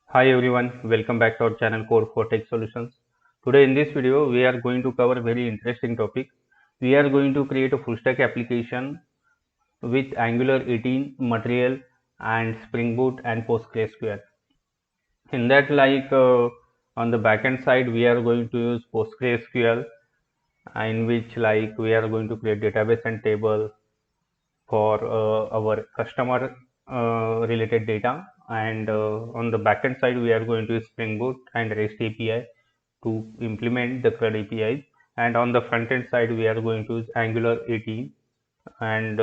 Hi everyone, welcome back to our channel Code for Tech Solutions. Today in this video, we are going to cover a very interesting topic. We are going to create a full stack application with Angular 18, Material and Spring Boot and PostgreSQL. In that on the backend side, we are going to use PostgreSQL in which we are going to create database and table for our customer related data, and on the backend side we are going to use Spring Boot and REST API to implement the CRUD APIs, and on the front end side we are going to use Angular 18, and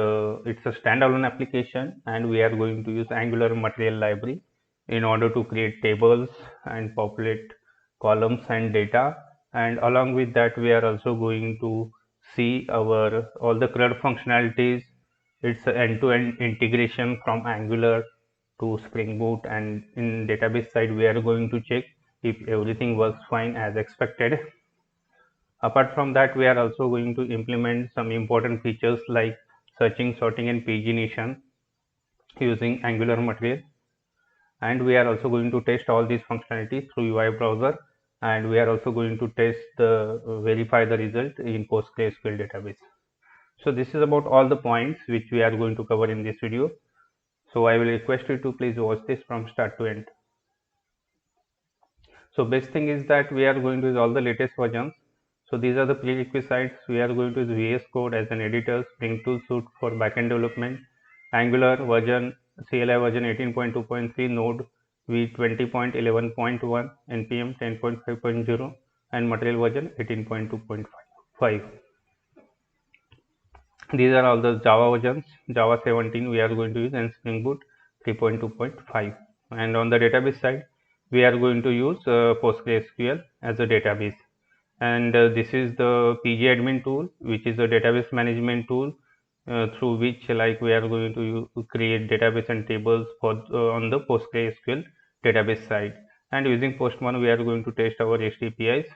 it's a standalone application, and we are going to use Angular material library in order to create tables and populate columns and data. And along with that we are also going to see our all the CRUD functionalities. It's an end-to-end integration from Angular to Spring Boot, and in database side we are going to check if everything works fine as expected. Apart from that, we are also going to implement some important features like searching, sorting and pagination using Angular material, and we are also going to test all these functionalities through UI browser, and we are also going to test the verify the result in PostgreSQL database. So this is about all the points which we are going to cover in this video. So I will request you to please watch this from start to end. So best thing is that we are going to use all the latest versions. So these are the prerequisites. We are going to use VS Code as an editor, Spring Tool Suite for backend development, Angular version, CLI version 18.2.3, Node v20.11.1, NPM 10.5.0, and Material version 18.2.5. These are all the Java versions. Java 17 we are going to use, and Spring Boot 3.2.5. And on the database side, we are going to use PostgreSQL as a database. And this is the pgAdmin tool, which is a database management tool through which we are going to create database and tables for on the PostgreSQL database side. And using Postman, we are going to test our REST APIs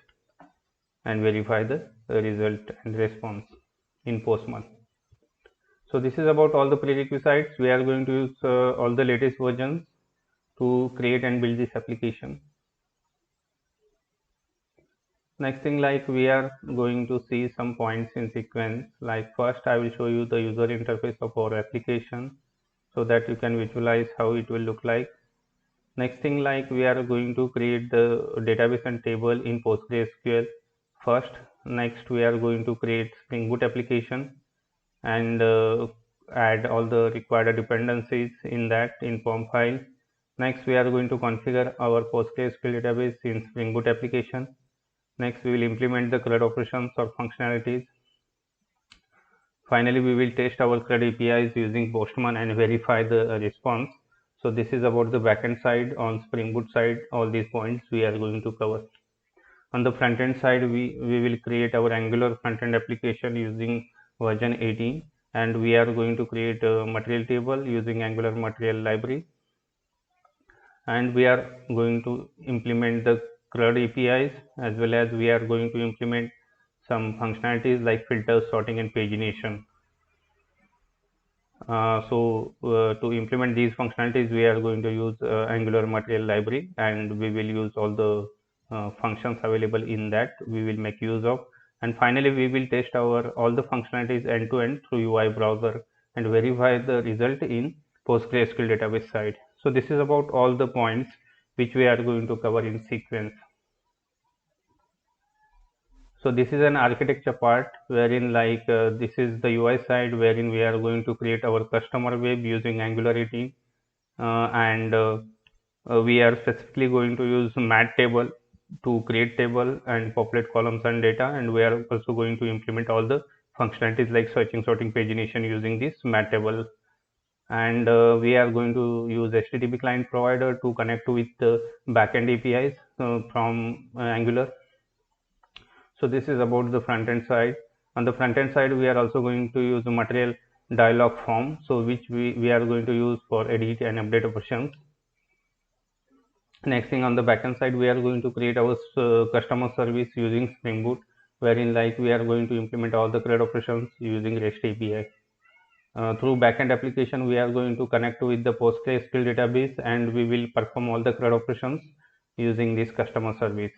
and verify the result and response in Postman. So this is about all the prerequisites. We are going to use all the latest versions to create and build this application. Next thing, we are going to see some points in sequence. First I will show you the user interface of our application so that you can visualize how it will look like. Next thing, we are going to create the database and table in PostgreSQL first. Next we are going to create Spring Boot application and add all the required dependencies in that in form file. Next we are going to configure our PostgreSQL database in Spring Boot application. Next we will implement the CRUD operations or functionalities. Finally we will test our CRUD APIs using Postman and verify the response. So this is about the backend side. On Spring Boot side, all these points we are going to cover. On the front end side, we will create our Angular front end application using version 18, and we are going to create a material table using Angular material library, and we are going to implement the CRUD APIs, as well as we are going to implement some functionalities like filters, sorting and pagination. To implement these functionalities, we are going to use Angular material library, and we will use all the functions available in that we will make use of. And finally we will test our all the functionalities end to end through UI browser and verify the result in PostgreSQL database side. So this is about all the points which we are going to cover in sequence. So this is an architecture part wherein this is the UI side, wherein we are going to create our customer web using Angular 18, and we are specifically going to use mat table to create table and populate columns and data, and we are also going to implement all the functionalities like searching, sorting, pagination using this mat table. And we are going to use HTTP client provider to connect with the backend APIs from Angular. So this is about the front end side. On the front end side, we are also going to use the material dialog form, so which we are going to use for edit and update operations. Next thing, on the backend side, we are going to create our customer service using Spring Boot, wherein we are going to implement all the CRUD operations using REST API. through backend application, we are going to connect with the PostgreSQL database, and we will perform all the CRUD operations using this customer service.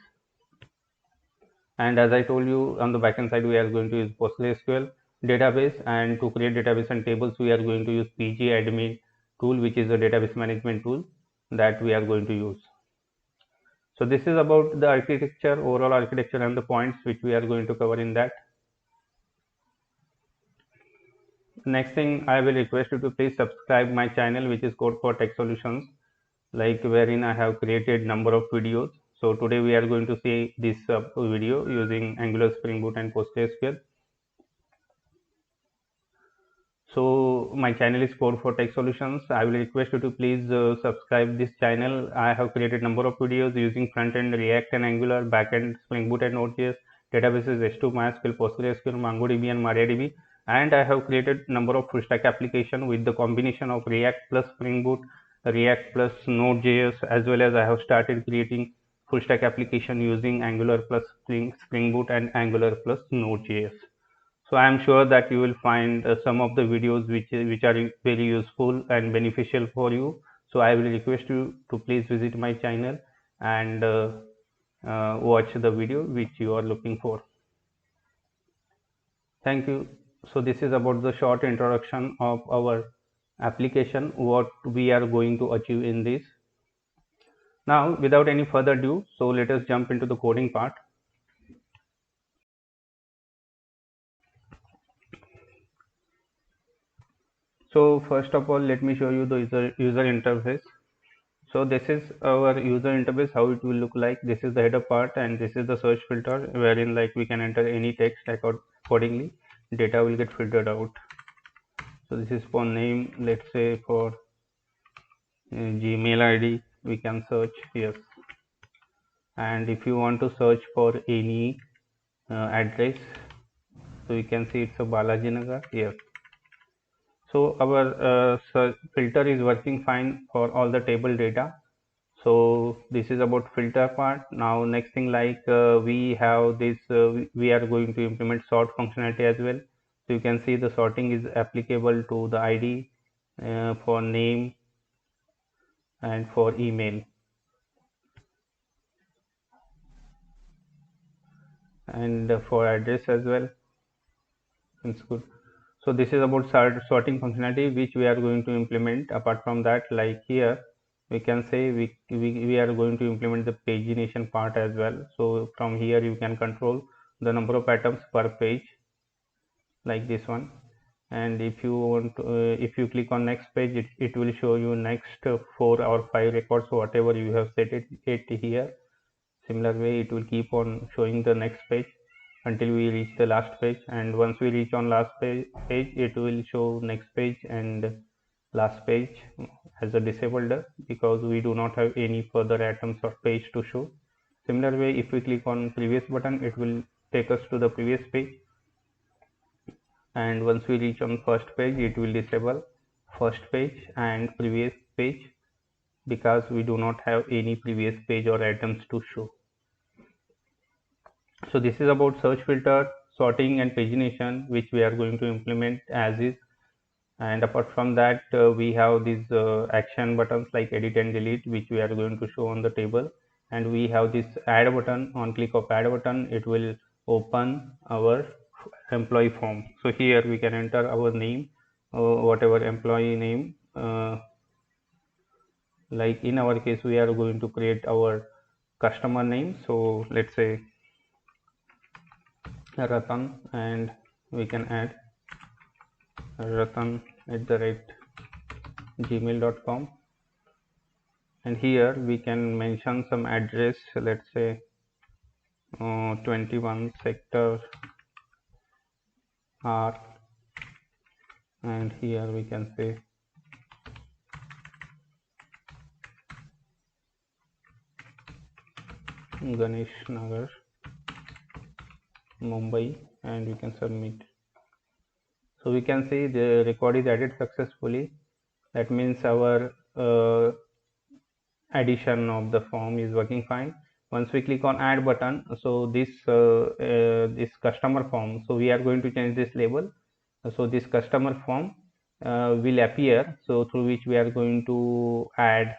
And as I told you, on the backend side, we are going to use PostgreSQL database, and to create database and tables, we are going to use pgAdmin tool, which is a database management tool that we are going to use. So this is about the architecture, overall architecture, and the points which we are going to cover in that. Next thing, I will request you to please subscribe my channel, which is Code for Tech Solutions, like wherein I have created number of videos. So today we are going to see this video using Angular, Spring Boot, and PostgreSQL. So my channel is Code for Tech Solutions. I will request you to please subscribe this channel. I have created number of videos using front-end React and Angular, backend Spring Boot and Node.js, databases S2, MySQL, PostgreSQL, MongoDB, and MariaDB. And I have created number of full stack application with the combination of React plus Spring Boot, React plus Node.js, as well as I have started creating full stack application using Angular plus Spring Boot and Angular plus Node.js. So I am sure that you will find some of the videos which are very useful and beneficial for you. So I will request you to please visit my channel and watch the video which you are looking for. Thank you. So this is about the short introduction of our application, what we are going to achieve in this. Now, without any further ado, so let us jump into the coding part. So first of all, let me show you the user interface. So this is our user interface, how it will look like. This is the header part, and this is the search filter, wherein like we can enter any text accordingly. Data will get filtered out. So this is for name, let's say for Gmail ID, we can search here. And if you want to search for any address, so you can see it's a Balaji Nagar here. So our filter is working fine for all the table data. So this is about filter part. Now next thing, like we have this, we are going to implement sort functionality as well. So you can see the sorting is applicable to the ID, for name, and for email, and for address as well. It's good. So this is about sorting functionality which we are going to implement. Apart from that, like here we can say we are going to implement the pagination part as well. So from here you can control the number of items per page, like this one. And if you want to, if you click on next page, it will show you next 4 or 5 records, whatever you have set it here. Similar way it will keep on showing the next page until we reach the last page, and once we reach on last page it will show next page and last page as a disabled, because we do not have any further items or page to show. Similar way, if we click on previous button, it will take us to the previous page, and once we reach on first page, it will disable first page and previous page, because we do not have any previous page or items to show. So this is about search filter, sorting, and pagination, which we are going to implement as is. And apart from that, we have these action buttons like edit and delete, which we are going to show on the table. And we have this add button. On click of add button, it will open our employee form. So here we can enter our name, whatever employee name. Like in our case, we are going to create our customer name. So let's say Ratan, and we can add ratan@gmail.com, and here we can mention some address, let's say 21 sector R, and here we can say Ganesh Nagar, Mumbai, and we can submit. So we can see the record is added successfully. That means our addition of the form is working fine. Once we click on add button, so this this customer form, so we are going to change this label. So this customer form, will appear, so through which we are going to add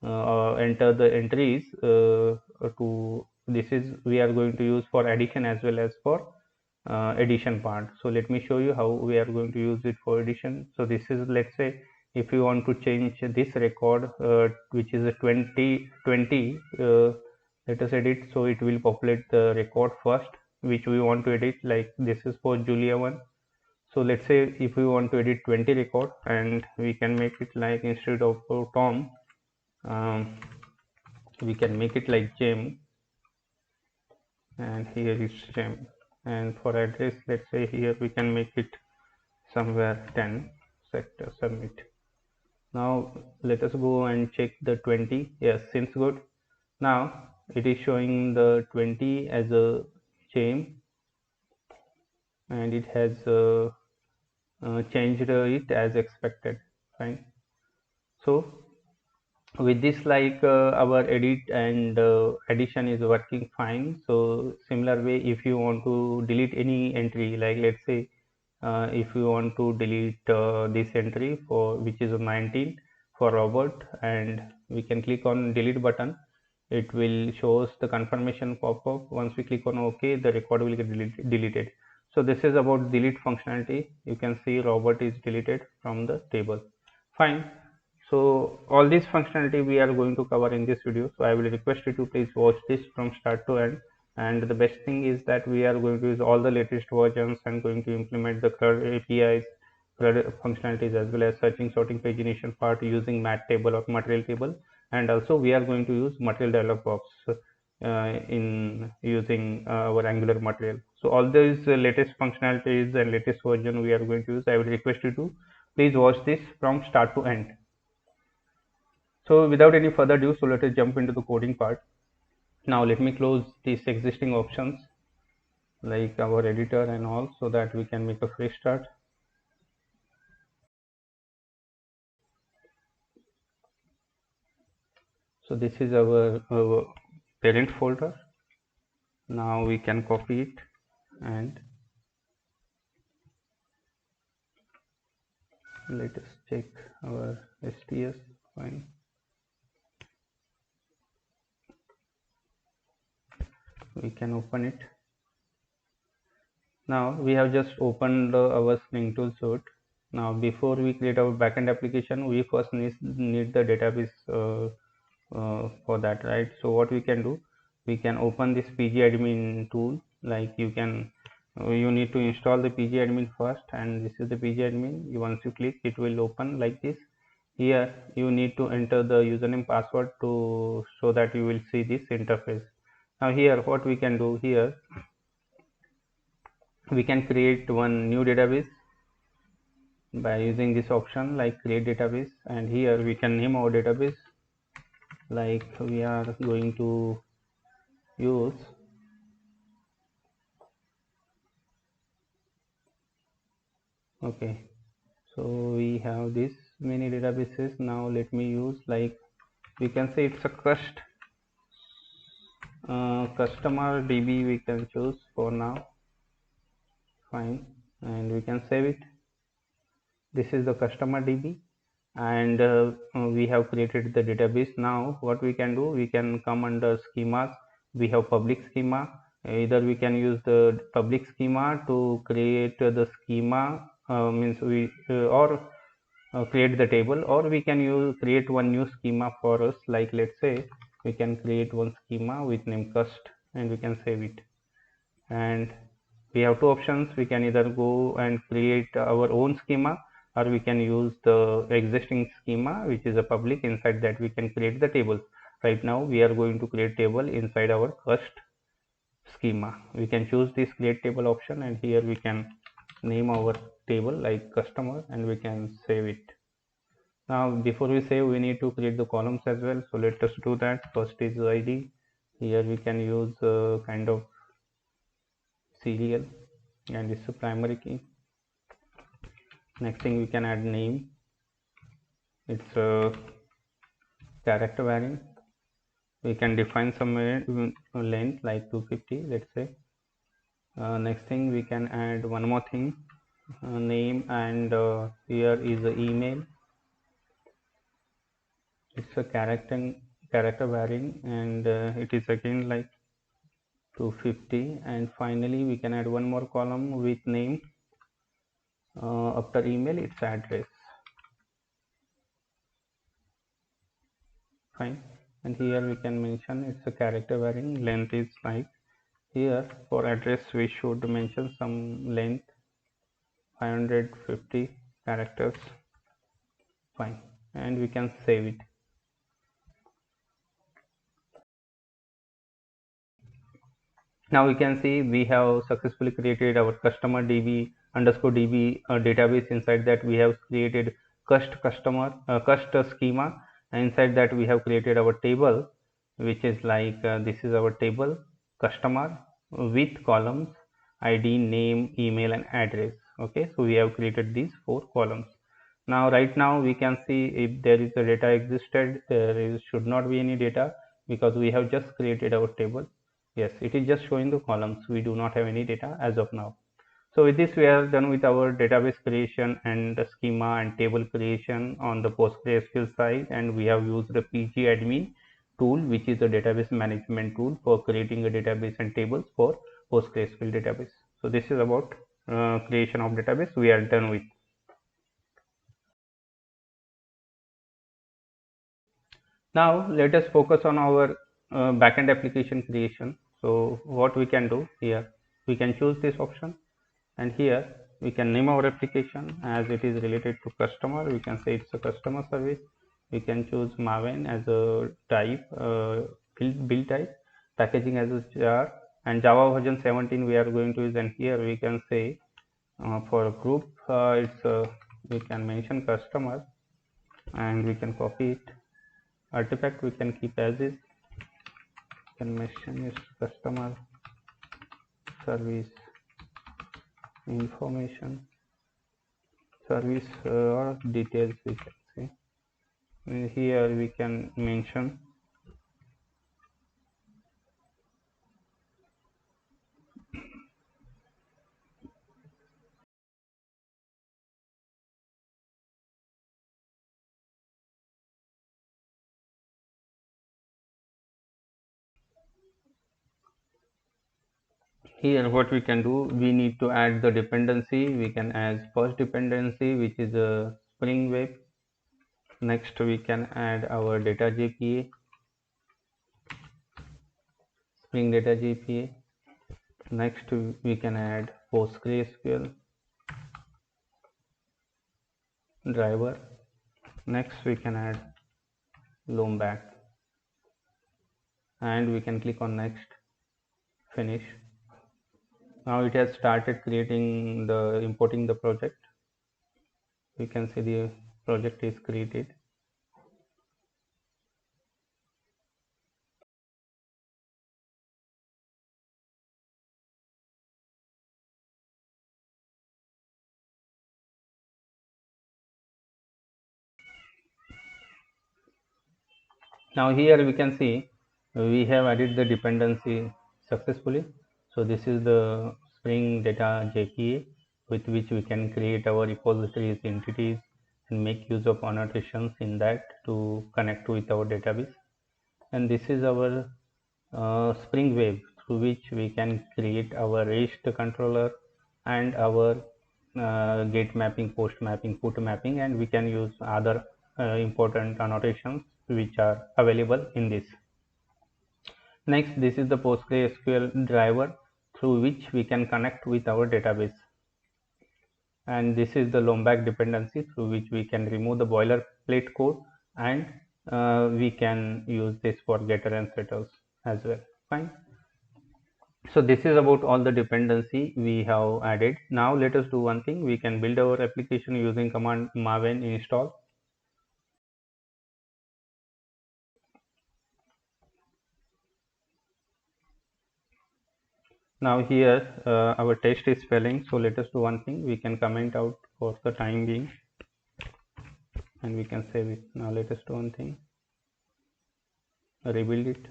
or enter the entries to this is we are going to use for addition as well as for addition part. So let me show you how we are going to use it for addition. So this is, let's say, if you want to change this record which is a 2020, let us edit, so it will populate the record first which we want to edit, like this is for Julia 1. So let's say if we want to edit 20 record, and we can make it like, instead of Tom, we can make it like Jim, and here is Jim. And for address, let's say here we can make it somewhere 10 sector submit. Now let us go and check the 20. Yes, seems good. Now it is showing the 20 as a chain, and it has changed it as expected. Fine. So with this, like our edit and addition is working fine. So similar way, if you want to delete any entry, like let's say if you want to delete this entry for which is 19 for Robert, and we can click on delete button, it will show us the confirmation pop up. Once we click on OK, the record will get deleted. So this is about delete functionality. You can see Robert is deleted from the table. Fine. So all this functionality we are going to cover in this video. So I will request you to please watch this from start to end. And the best thing is that we are going to use all the latest versions and going to implement the CRUD APIs, CRUD functionalities, as well as searching, sorting, pagination part using mat table or material table. And also we are going to use material dialog box in using our Angular material. So all these latest functionalities and latest version we are going to use. I will request you to please watch this from start to end. So without any further ado, so let us jump into the coding part. Now let me close these existing options like our editor and all, so that we can make a fresh start. So this is our parent folder. Now we can copy it and let us check our STS. Fine. We can open it. Now we have just opened our Spring Tool suite. Now before we create our backend application, we first need the database for that, right? So what we can do, we can open this pgAdmin tool. Like you need to install the pgAdmin first, and this is the pgAdmin. Once you click, it will open like this. Here you need to enter the username password to so that you will see this interface. Now here what we can do, here we can create one new database by using this option like create database, and here we can name our database like we are going to use okay. So we have this many databases. Now let me use, like we can say it's a customer DB we can choose for now. Fine, and we can save it. This is the customer DB, and we have created the database. Now what we can do, we can come under schemas. We have public schema. Either we can use the public schema to create the schema, means we or create the table, or we can create one new schema for us. Like let's say we can create one schema with name cust, and we can save it. And we have two options. We can either go and create our own schema, or we can use the existing schema which is a public. Inside that we can create the tables. Right now we are going to create table inside our cust schema. We can choose this create table option, and here we can name our table like customer, and we can save it. Now before we save, we need to create the columns as well. So let us do that. First is ID. Here we can use kind of serial, and it's a primary key. Next thing, we can add name. It's a character variant. We can define some length like 250, let's say. Next thing, we can add one more thing. name, and here is the email. It's a character varying, and it is again like 250. And finally we can add one more column with name. After email it's address. Fine. And here we can mention it's a character varying, length is like, here for address we should mention some length, 550 characters. Fine. And we can save it. Now we can see we have successfully created our customer DB underscore DB database. Inside that we have created cust schema, and inside that we have created our table, which is like this is our table customer with columns ID, name, email, and address. Okay, so we have created these 4 columns. Now right now we can see if there is a data existed, should not be any data because we have just created our table. Yes, it is just showing the columns. We do not have any data as of now. So with this we are done with our database creation and the schema and table creation on the PostgreSQL side, and we have used the pgAdmin tool, which is a database management tool for creating a database and tables for PostgreSQL database. So this is about creation of database. We are done with. Now let us focus on our backend application creation. So what we can do here, we can choose this option, and here we can name our application as it is related to customer. We can say it's a customer service. We can choose Maven as a type, build type, packaging as a jar, and Java version 17 we are going to use. And here we can say for group we can mention customer, and we can copy it. Artifact we can keep as is. Can mention is customer service information service or details we can say. And here we can mention here what we can do, we need to add the dependency. We can add first dependency, which is a Spring Web. Next we can add our data JPA, Spring Data JPA. Next we can add PostgreSQL driver. Next we can add Lombac, and we can click on next, finish. Now it has started creating the importing the project. We can see the project is created. Now here we can see we have added the dependency successfully. So this is the Spring Data JPA with which we can create our repositories, entities, and make use of annotations in that to connect with our database. And this is our Spring Web through which we can create our REST controller and our get mapping, post mapping, put mapping, and we can use other important annotations which are available in this. Next, this is the PostgreSQL driver through which we can connect with our database. And this is the Lombac dependency through which we can remove the boilerplate code, and we can use this for getter and setters as well. Fine. So this is about all the dependency we have added. Now let us do one thing. We can build our application using command maven install. Now here our test is failing, so let us do one thing. We can comment out for the time being, and we can save it. Now let us do one thing, rebuild it.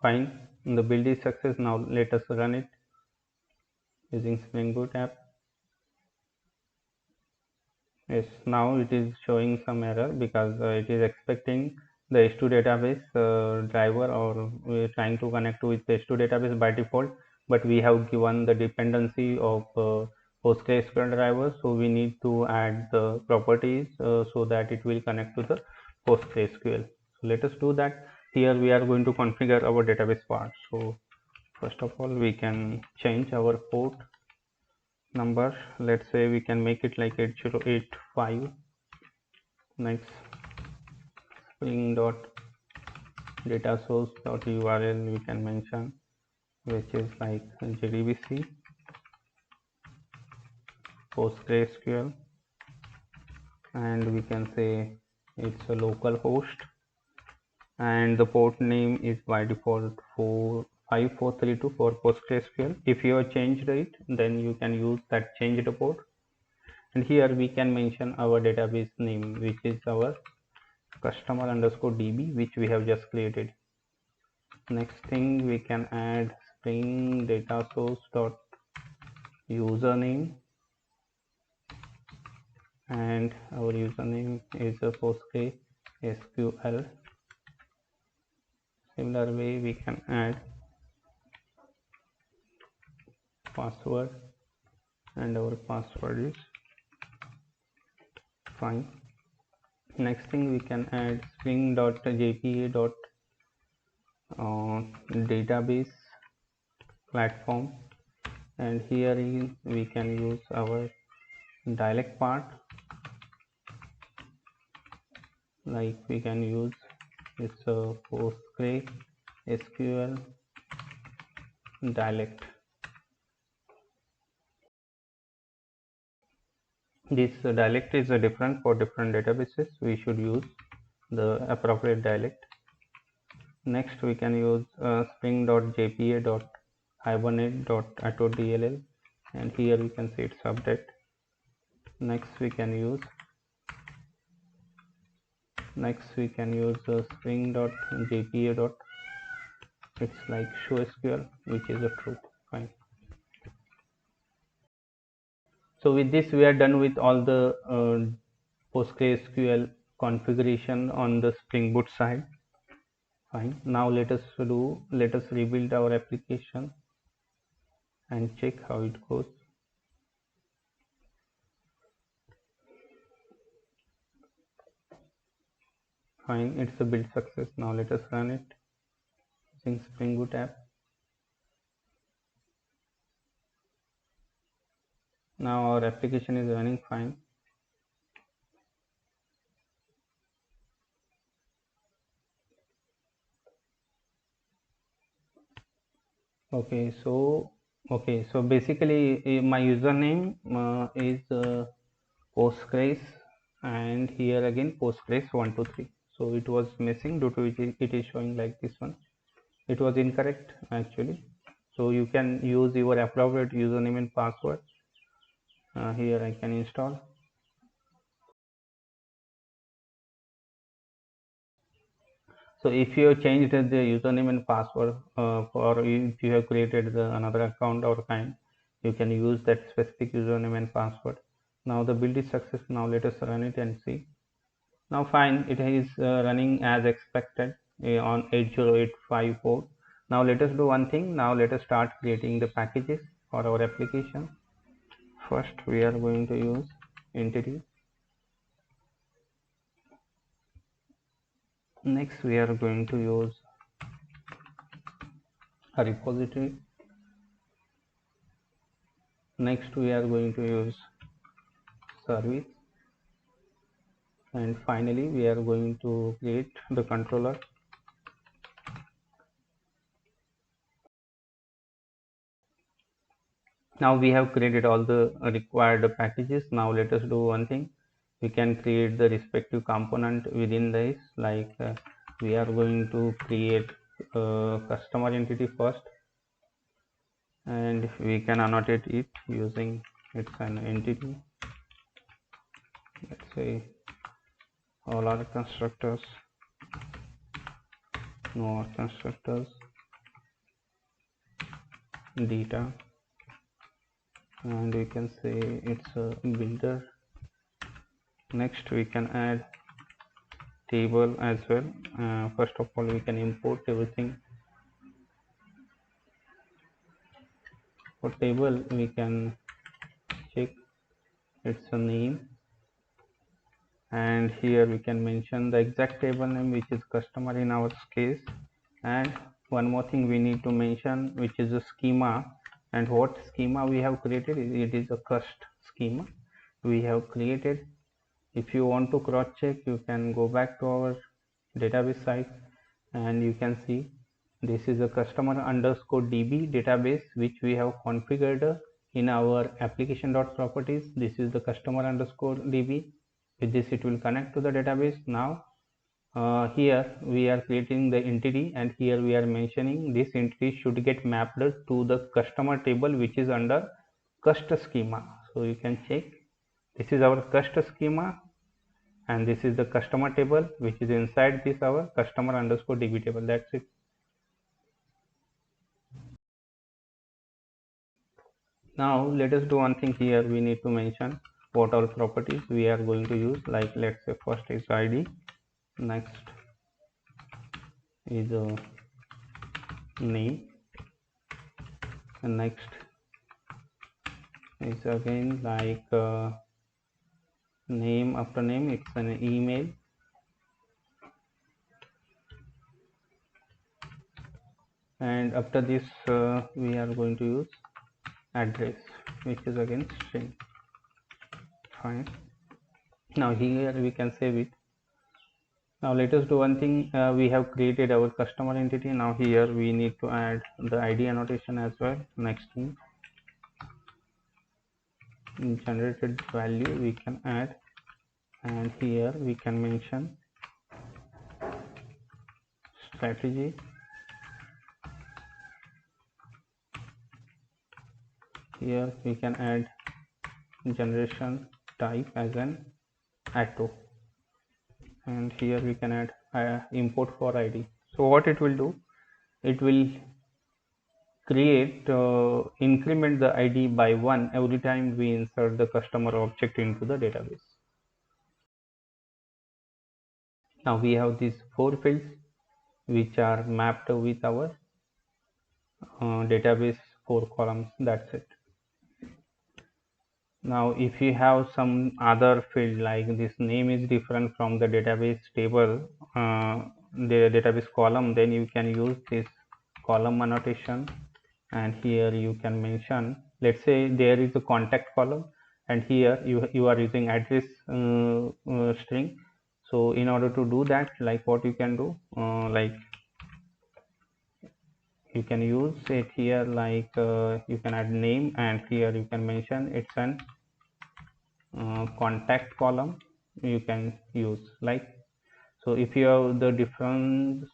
Fine. The build is success. Now let us run it using Spring Boot app. Yes, now it is showing some error because it is expecting the S2 database driver, or we are trying to connect with the S2 database by default, but we have given the dependency of PostgreSQL driver, so we need to add the properties so that it will connect to the PostgreSQL. So let us do that. Here we are going to configure our database part. So first of all, we can change our port number. Let's say we can make it like 8085. Next, spring dot data source dot url we can mention, which is like jdbc PostgreSQL, and we can say it's a local host, and the port name is by default 5432 for PostgreSQL. If you have changed it, then you can use that changed port. And here we can mention our database name, which is our customer underscore db, which we have just created. Next thing, we can add spring data source dot username, and our username is a PostgreSQL. Similar way, we can add password, and our password is fine. Next thing, we can add spring.jpa. Database platform, and here we can use our dialect part, like we can use it's a PostgreSQL dialect. This dialect is different for different databases. We should use the appropriate dialect. Next, we can use spring.jpa.hibernate.auto.dll, and here we can see its update. Next, we can use spring.jpa. It's like show SQL, which is a true. Fine. So with this, we are done with all the PostgreSQL configuration on the Spring Boot side. Fine. Now let us rebuild our application and check how it goes. Fine, it's a build success. Now let us run it using Spring Boot app. Now our application is running fine. Okay, so basically my username is Postgres, and here again Postgres123. So it was missing, due to which it is showing like this one. It was incorrect actually. So you can use your appropriate username and password. Here I can install. So if you have changed the username and password, or if you have created another account or kind, you can use that specific username and password. Now the build is successful. Now let us run it and see. Now fine, it is running as expected on 8085 port. Now let us do one thing. Now let us start creating the packages for our application. First, we are going to use entity. Next, we are going to use a repository. Next, we are going to use service, and finally we are going to create the controller. Now we have created all the required packages. Now let us do one thing. We can create the respective component within this, like we are going to create a customer entity first, and we can annotate it using it's an entity. Let's say all our constructors, no constructors, data, and we can say it's a builder. Next we can add table as well. First of all we can import everything. For table we can check its a name, and here we can mention the exact table name, which is customer in our case. And one more thing we need to mention, which is a schema. And what schema we have created, it is a cust schema we have created. If you want to cross check, you can go back to our database site and you can see this is a customer underscore DB database which we have configured in our application.properties. This is the customer underscore DB. With this it will connect to the database. Now here we are creating the entity, and here we are mentioning this entity should get mapped to the customer table which is under cust schema. So you can check, this is our cust schema and this is the customer table which is inside this our customer underscore DB table. That's it. Now let us do one thing. Here we need to mention what all properties we are going to use. Like let's say first is ID, next is name, and next is again like name after name, it's an email, and after this we are going to use address, which is again string. Fine. Now here we can save it. Now let us do one thing. We have created our customer entity. Now here we need to add the ID annotation as well. Next thing, generated value we can add, and here we can mention strategy. Here we can add generation type as an auto, and here we can add import for ID. So what it will do, it will create increment the ID by 1 every time we insert the customer object into the database. Now we have these 4 fields which are mapped with our database 4 columns. That's it. Now if you have some other field, like this name is different from the database table, the database column, then you can use this column annotation, and here you can mention, let's say there is a contact column and here you are using address string. So in order to do that, like what you can do, like you can use it here, like you can add name, and here you can mention it's an contact column you can use. Like, so if you have the different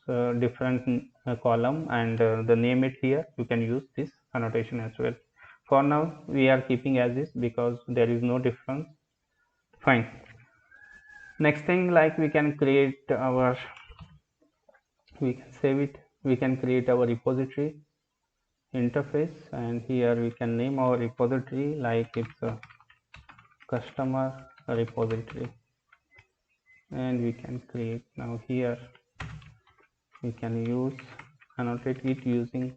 column and the name it here, you can use this annotation as well. For now we are keeping as is because there is no difference. Fine. Next thing, like we can create our, we can save it, we can create our repository interface, and here we can name our repository like it's a customer repository, and we can create. Now here we can use annotate it using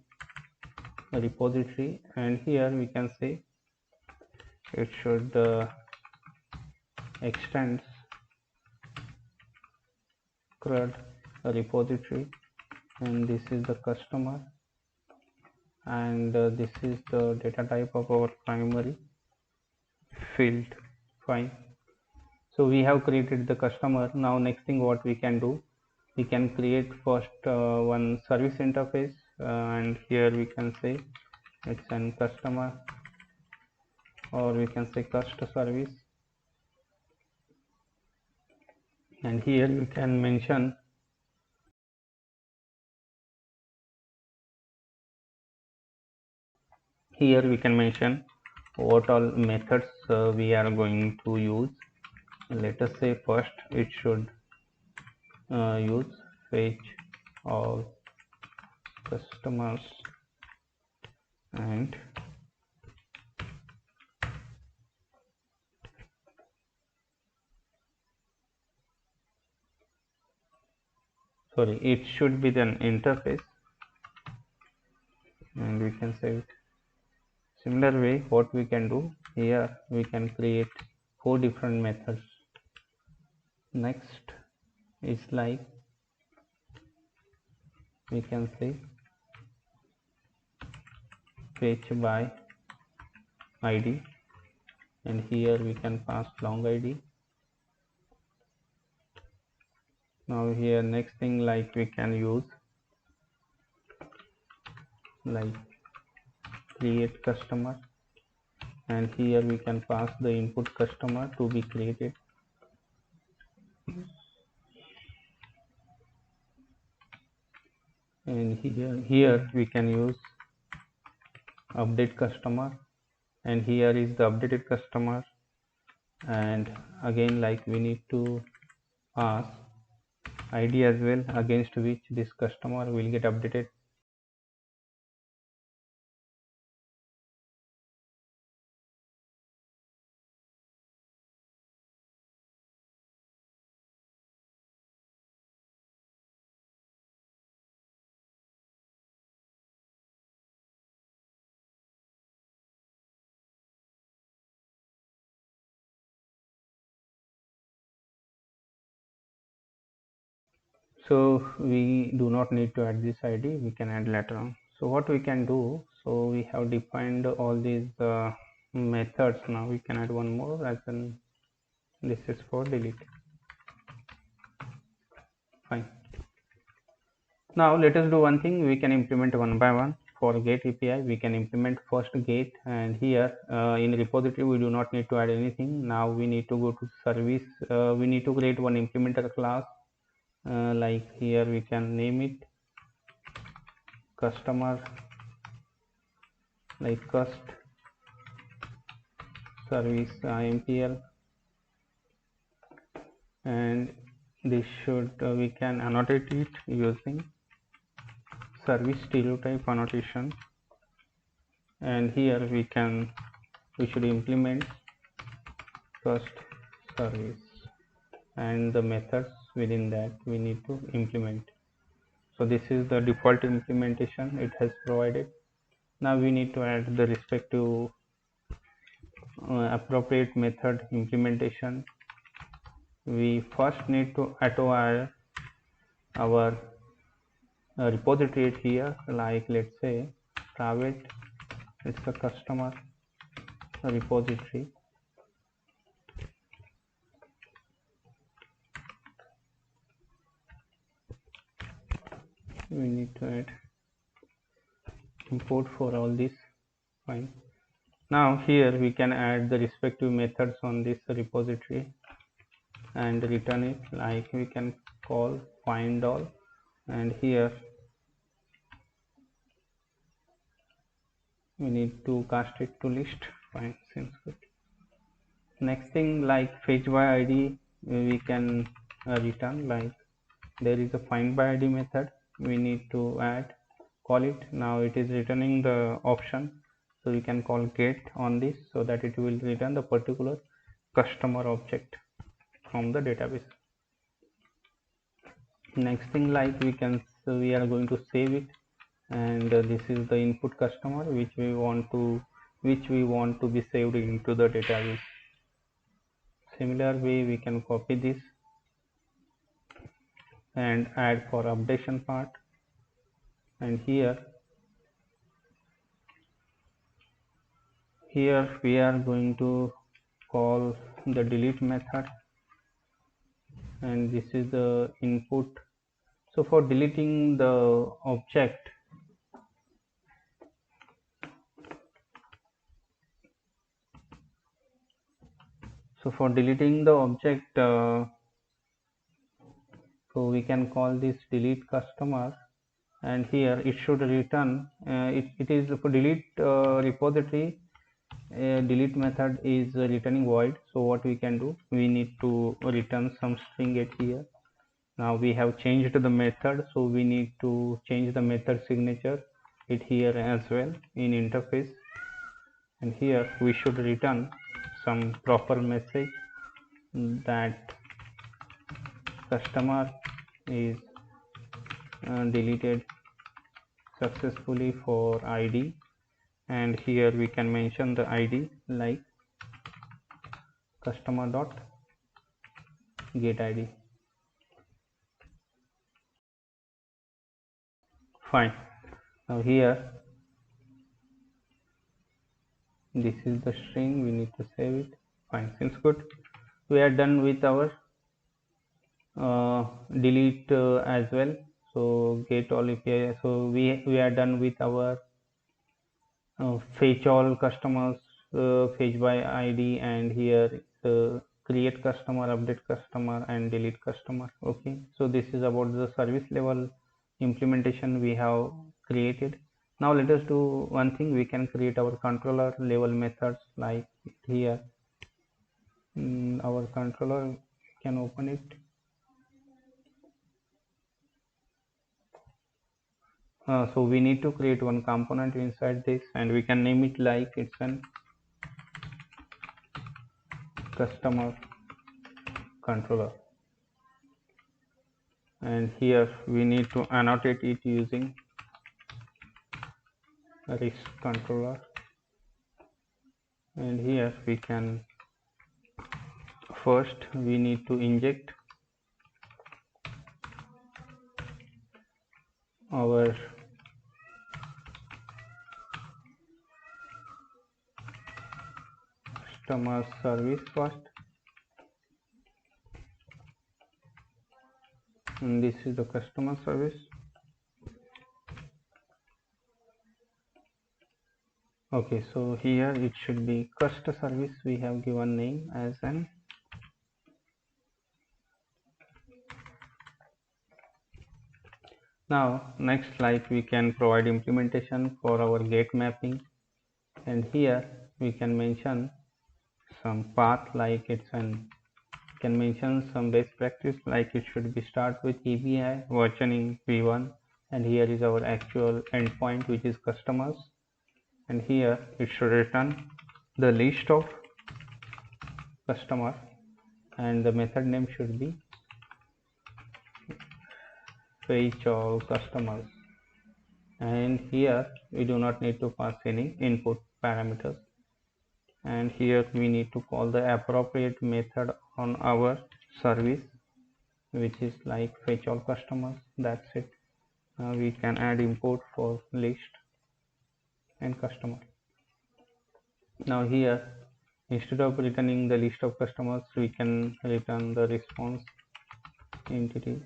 a repository, and here we can say it should extends CRUD repository, and this is the customer, and this is the data type of our primary field. Fine. So we have created the customer. Now next thing what we can do, we can create first one service interface, and here we can say it's an customer, or we can say cust service, and here you can mention what all methods we are going to use. Let us say first it should use fetch all customers and sorry, it should be an interface, and we can save it. Similar way, what we can do here, we can create 4 different methods. Next is like we can say fetch by id, and here we can pass long id. Now here next thing, like we can use like create customer, and here we can pass the input customer to be created. And here we can use update customer, and here is the updated customer, and again like we need to pass id as well, against which this customer will get updated. So we do not need to add this id, we can add later on. So what we can do, so we have defined all these methods. Now we can add one more, as in this is for delete. Fine. Now let us do one thing, we can implement one by one. For get API, we can implement first get, and here in repository we do not need to add anything. Now we need to go to service, we need to create one implementer class, like here we can name it customer, like cust service impl, and this should we can annotate it using service stereotype annotation, and here we should implement first service, and the methods within that we need to implement. So this is the default implementation it has provided. Now we need to add the respective appropriate method implementation. We first need to auto-add our repository here, like let's say private, it's a customer repository. We need to add import for all this. Fine. Now here we can add the respective methods on this repository and return it, like we can call find all, and here we need to cast it to list. Fine, seems good. Next thing, like fetch by id, we can return, like there is a find by id method we need to add, call it. Now it is returning the option, so we can call get on this, so that it will return the particular customer object from the database. Next thing, like we are going to save it, and this is the input customer which we want to be saved into the database. Similar way, we can copy this and add for updation part, and here we are going to call the delete method, and this is the input. So for deleting the object, so we can call this delete customer, and here it should return it is for delete repository. Delete method is returning void, so what we can do, we need to return some string at here. Now we have changed the method, so we need to change the method signature. it here as well in interface, and here we should return some proper message that customer is deleted successfully for ID, and here we can mention the ID like customer dot get ID. Fine. Now here this is the string, we need to save it. Fine, seems good. We are done with our delete as well. So get all API. So we are done with our fetch all customers, fetch by ID, and here create customer, update customer, and delete customer. Okay, so this is about the service level implementation we have created. Now let us do one thing. We can create our controller level methods like here. Our controller can open it. So we need to create one component inside this, and we can name it like it's an customer controller, and here we need to annotate it using risk controller, and here we can first we need to inject our customer service first, and this is the customer service. Okay, so here it should be cust service. We have given name as an now next, like we can provide implementation for our get mapping, and here we can mention some path like it's an can mention some best practice like it should be start with API versioning v1, and here is our actual endpoint which is customers, and here it should return the list of customer, and the method name should be fetch all customers, and here we do not need to pass any input parameters, and here we need to call the appropriate method on our service which is like fetch all customers. That's it. Now we can add import for list and customer. Now here instead of returning the list of customers, we can return the response entity.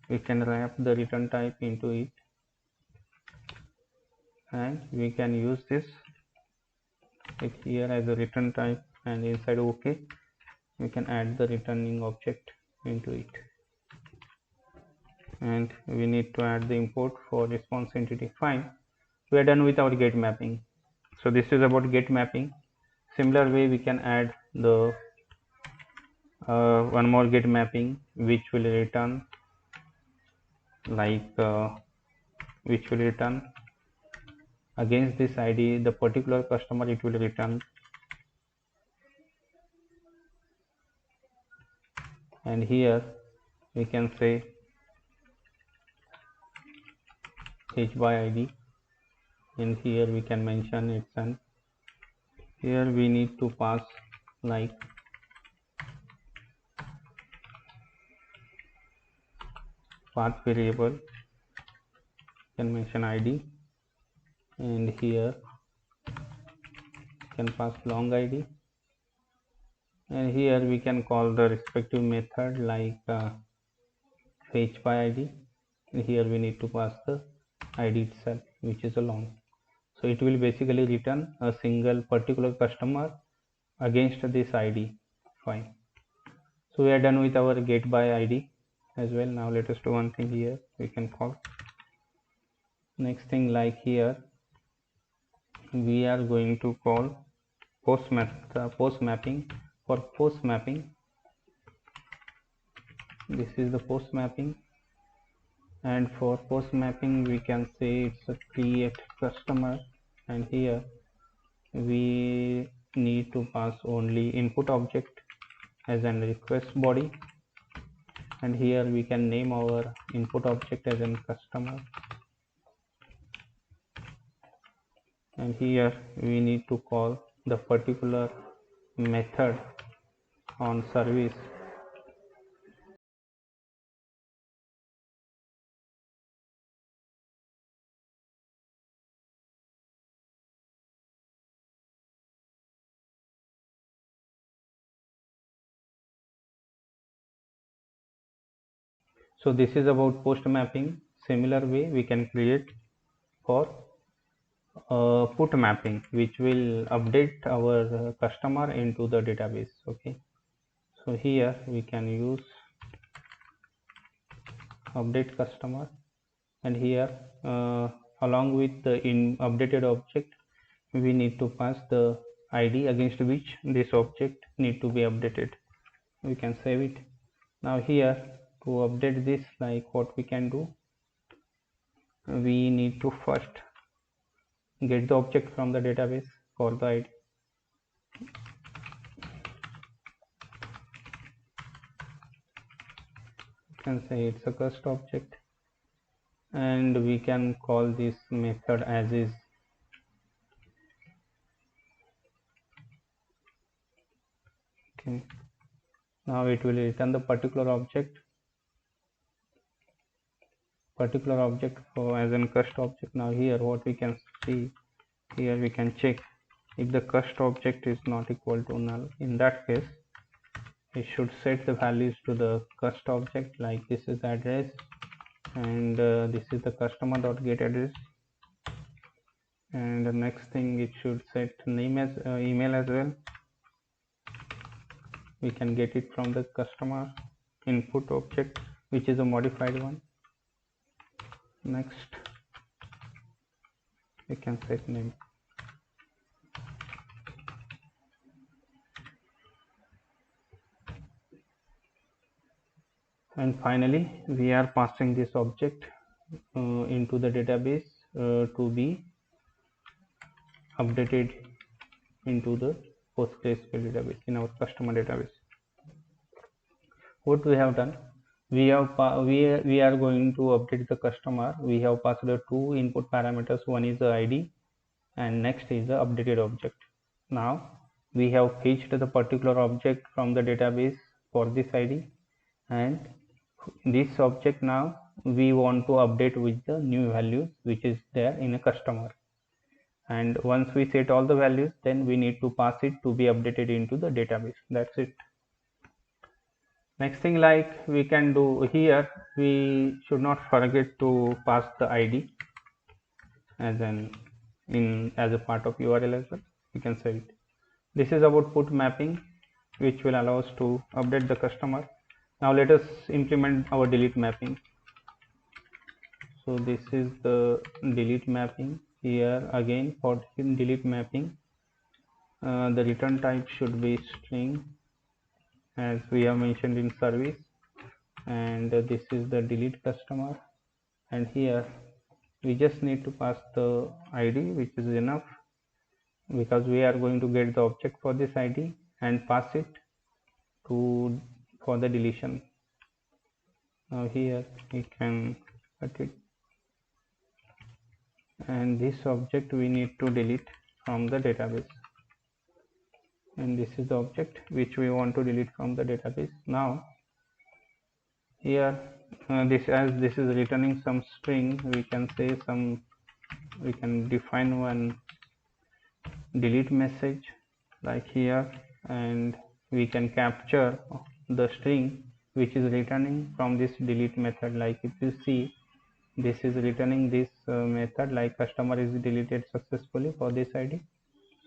We can wrap the return type into it, and we can use this here as a return type, and inside OK we can add the returning object into it, and we need to add the import for response entity. Fine, we are done with our get mapping. So this is about get mapping. Similar way we can add the one more get mapping which will return like which will return against this ID the particular customer it will return, and here we can say fetch by ID, and here we can mention it's an here we need to pass like path variable, can mention ID, and here can pass long ID, and here we can call the respective method like fetch by ID, and here we need to pass the ID itself which is a long. So it will basically return a single particular customer against this ID. Fine, so we are done with our get by ID as well. Now let us do one thing here. We can call next thing like here we are going to call post mapping. For post mapping, this is the post mapping, And for post mapping we can say it's a create customer, and here we need to pass only input object as an request body, and here we can name our input object as an customer, and here we need to call the particular method on service. So this is about post mapping. Similar way we can create for put mapping, which will update our customer into the database. Okay, so here we can use update customer, and here along with the in updated object we need to pass the id against which this object need to be updated. We can save it. Now here to update this, like what we can do, we need to first get the object from the database for the id. You can say it's a cust object, and we can call this method as is. Okay, now it will return the particular object for as an cust object. Now here what we can see, here we can check if the cust object is not equal to null. In that case we should set the values to the cust object, like this is the address, and this is the customer.get address, and the next thing it should set name as email as well. We can get it from the customer input object, which is a modified one. Next we can set name. And finally we are passing this object into the database to be updated into the PostgreSQL database in our customer database. What we have done, we are going to update the customer. We have passed the two input parameters. One is the id and next is the updated object. Now we have fetched the particular object from the database for this id, and this object now we want to update with the new values which is there in a customer. And once we set all the values, then we need to pass it to be updated into the database. That's it. Next thing, like we can do here, we should not forget to pass the id as a part of URL as well. We can save it. This is about put mapping, which will allow us to update the customer. Now let us implement our delete mapping. So this is the delete mapping. Here again for delete mapping, the return type should be string, as we have mentioned in service, and this is the delete customer, and here we just need to pass the id, which is enough because we are going to get the object for this id and pass it to for the deletion. Now here we can cut it, and this object we need to delete from the database, and this is the object which we want to delete from the database. Now here this is returning some string, we can say we can define one delete message like here, and we can capture the string which is returning from this delete method. Like if you see, this is returning this method like customer is deleted successfully for this id.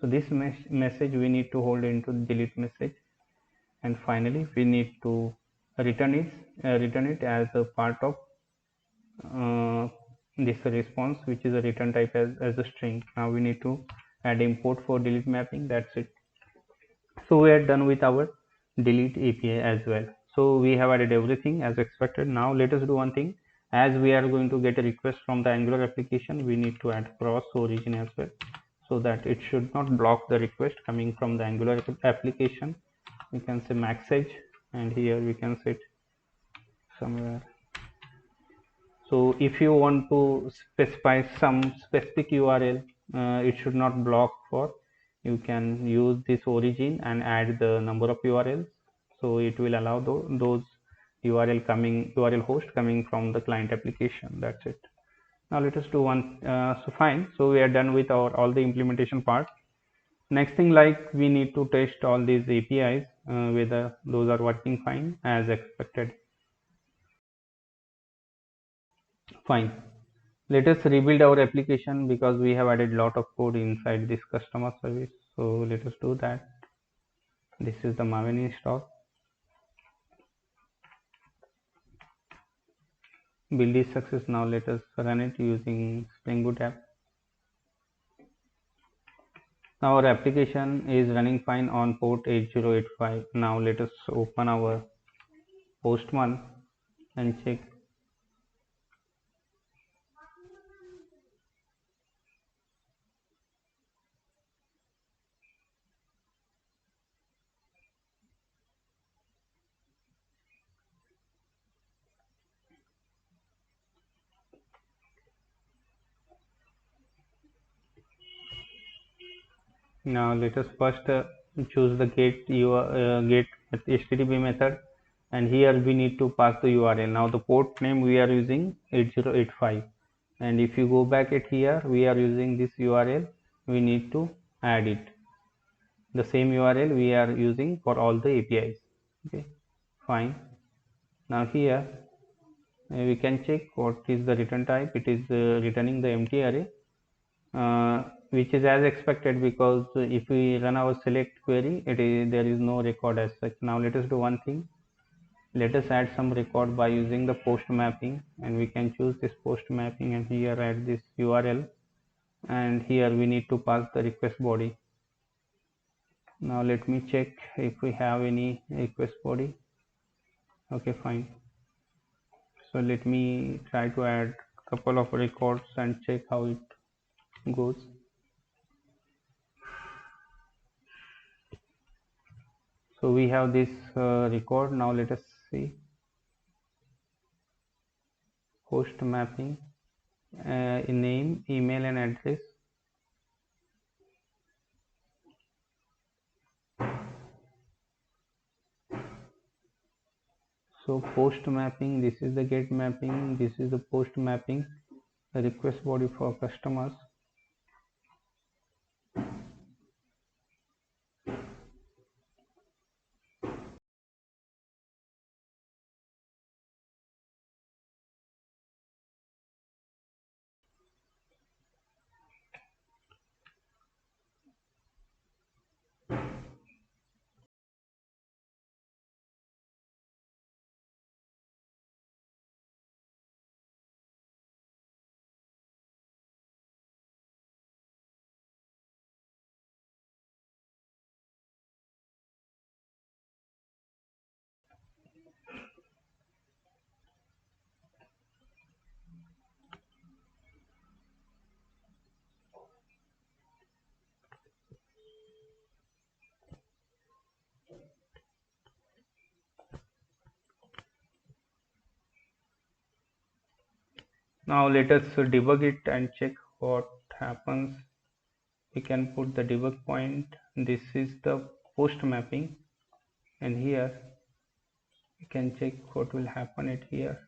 So this message we need to hold into delete message, and finally we need to return it as a part of this response, which is a return type as a string. Now we need to add import for delete mapping. That's it. So we are done with our delete API as well. So we have added everything as expected. Now let us do one thing. as we are going to get a request from the Angular application, we need to add cross origin as well, so that it should not block the request coming from the Angular application. We can say max edge, and here we can set somewhere. So if you want to specify some specific URL, it should not block for, you can use this origin and add the number of URLs, so it will allow those URL host coming from the client application. That's it. Now let us do one. So fine, so we are done with all the implementation part. Next thing, like, we need to test all these APIs whether those are working fine as expected. Fine, let us rebuild our application because we have added lot of code inside this customer service. So let us do that. This is the Maven install. Build is success. Now let us run it using Spring Boot app. Now our application is running fine on port 8085. Now let us open our Postman and check. Now let us first choose the get HTTP method, and here we need to pass the URL. Now the port name we are using 8085, and if you go back at here, we are using this URL. We need to add it, the same URL we are using for all the APIs. Okay, fine. Now here we can check what is the return type. It is returning the empty array, which is as expected, because if we run our select query, there is no record as such. Now let us do one thing. Let us add some record by using the post mapping, and we can choose this post mapping, and here add this URL, and here we need to pass the request body. Now let me check if we have any request body. Okay, fine. So let me try to add a couple of records and check how it goes. So we have this record. Now let us see. Post mapping, name, email and address. So post mapping, this is the get mapping, this is the post mapping, the request body for customers. Now let us debug it and check what happens. We can put the debug point. This is the post mapping, and here we can check what will happen at here.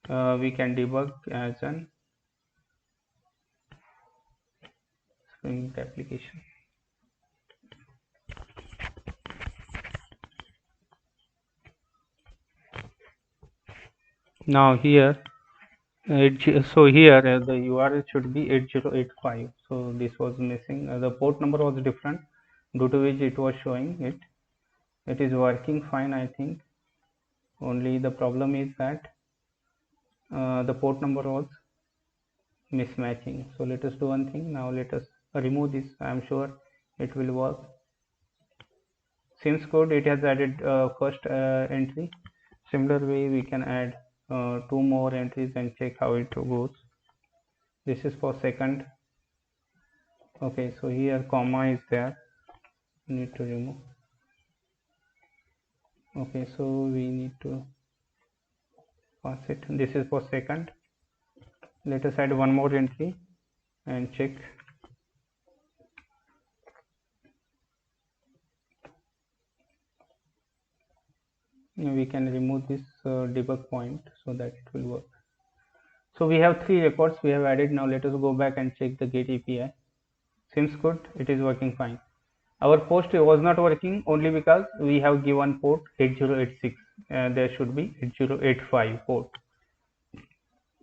We can debug as an Spring Boot application. Now here so here the URL should be 8085. So this was missing. The port number was different, due to which it was showing it. It is working fine, I think. Only the problem is that the port number was mismatching. So let us do one thing. Now let us remove this. I am sure it will work. Seems good. It has added first entry. Similar way we can add two more entries and check how it goes. This is for second. Okay, so here comma is there, need to remove. Okay, so we need to pass it. This is for second. Let us add one more entry and check. We can remove this debug point so that it will work. So we have three records we have added. Now let us go back and check the get API. Seems good. It is working fine. Our post was not working only because we have given port 8086. There should be 8085 port.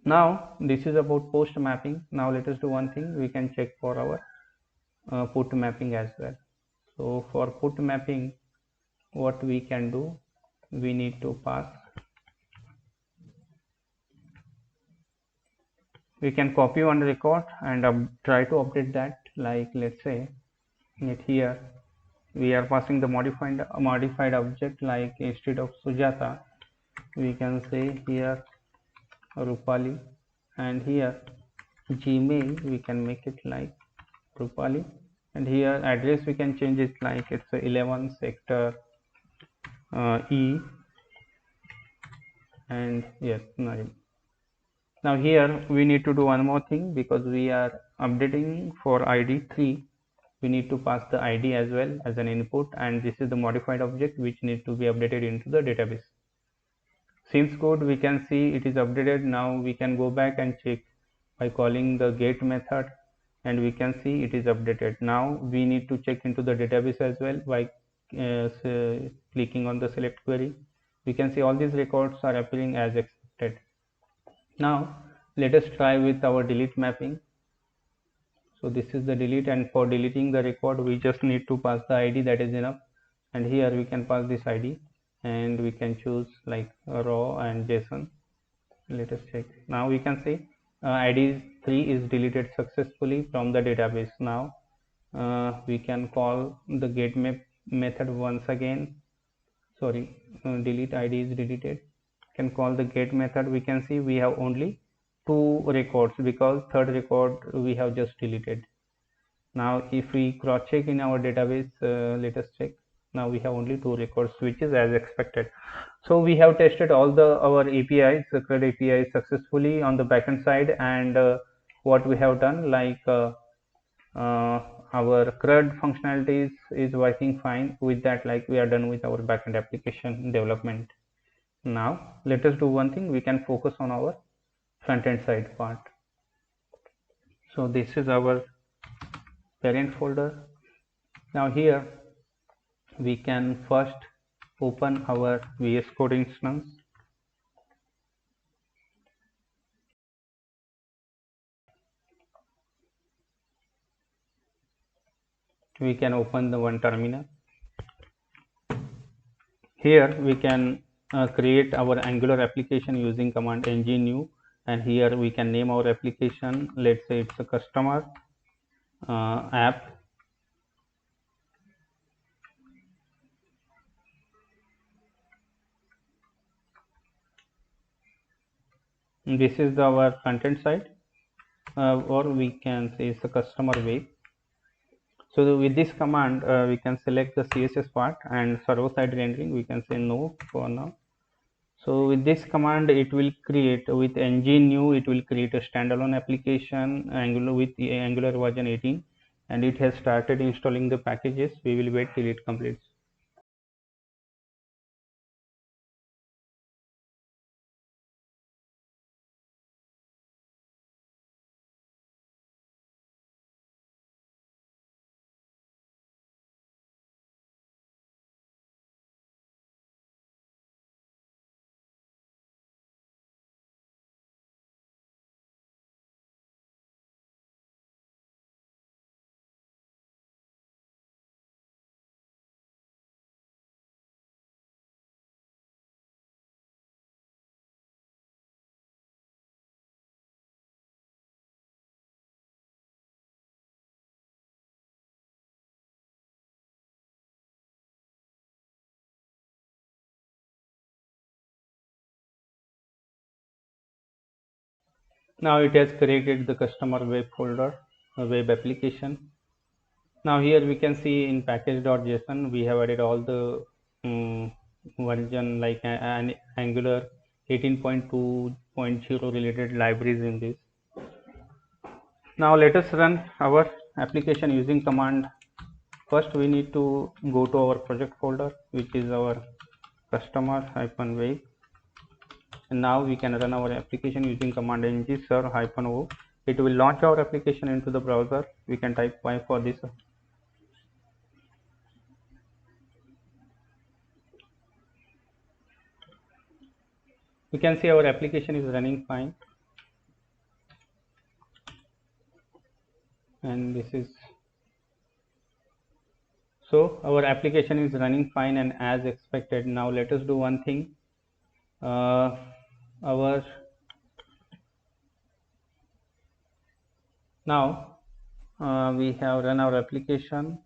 Now this is about post mapping. Now let us do one thing. We can check for our put mapping as well. So for put mapping, what we can do, we need to pass. We can copy one record and try to update that. Like let's say here we are passing the modified object, like instead of Sujata we can say here Rupali, and here Gmail we can make it like Rupali, and here address we can change it like it's 11 sector E, and yes, no. Now here we need to do one more thing, because we are updating for ID 3. We need to pass the ID as well as an input, and this is the modified object which needs to be updated into the database. Seems good. We can see it is updated. Now we can go back and check by calling the get method, and we can see it is updated. Now we need to check into the database as well by clicking on the select query. We can see all these records are appearing as expected. Now let us try with our delete mapping. So this is the delete, and for deleting the record we just need to pass the ID, that is enough. And here we can pass this ID and we can choose like raw and JSON. Let us check. Now we can see ID 3 is deleted successfully from the database. Now we can call the get map method once again. Sorry, delete ID is deleted. Can call the get method. We can see we have only two records because third record we have just deleted. Now if we cross check in our database, let us check. Now we have only two records, which is as expected. So we have tested all our APIs, the CRUD APIs successfully on the backend side, and what we have done, like our CRUD functionalities is working fine. With that, like we are done with our backend application development. Now let us do one thing. We can focus on our front-end side part. So this is our parent folder. Now here we can first open our VS Code instance. We can open the one terminal. Here we can create our Angular application using command ng-new, and here we can name our application. Let's say it's a customer app. This is our content side, or we can say it's a customer web. So with this command we can select the CSS part, and server side rendering we can say no for now. So with this command it will create, with ng-new it will create a standalone application Angular with the Angular version 18, and it has started installing the packages. We will wait till it completes. Now it has created the customer web folder, web application. Now here we can see in package.json we have added all the version like an Angular 18.2.0 related libraries in this. Now let us run our application using command. First we need to go to our project folder, which is our customer-web, and now we can run our application using command ng -o. It will launch our application into the browser. We can type y for this. You can see our application is running fine, and this is so our application is running fine and as expected. Now let us do one thing. Our now we have run our application,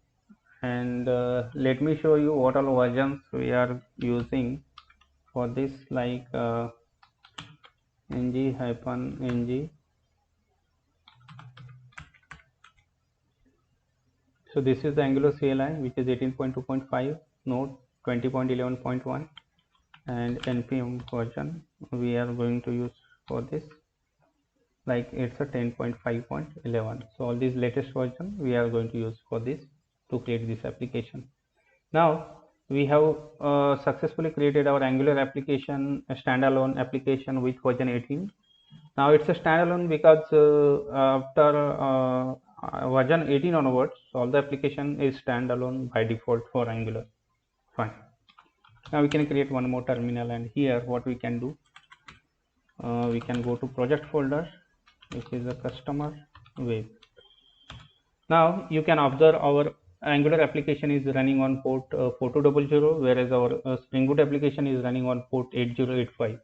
and let me show you what all versions we are using for this, like ng-ng. So this is the Angular CLI, which is 18.2.5, Node 20.11.1, and npm version we are going to use for this, like it's a 10.5.11. So all these latest version we are going to use for this to create this application. Now we have successfully created our Angular application, a standalone application with version 18. Now it's a standalone because after version 18 onwards, all the application is standalone by default for Angular. Fine. Now we can create one more terminal, and here what we can do, we can go to project folder, which is a customer web. Now you can observe our Angular application is running on port 4200, whereas our Spring Boot application is running on port 8085.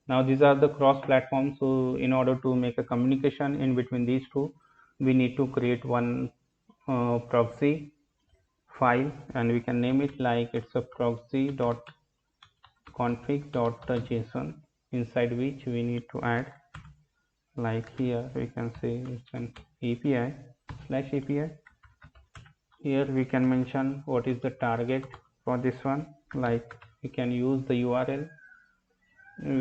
Now these are the cross platforms, so in order to make a communication in between these two, we need to create one proxy file, and we can name it like it's a proxy.config.json, inside which we need to add, like here we can say it's an API /API. Here we can mention what is the target for this one, like we can use the URL,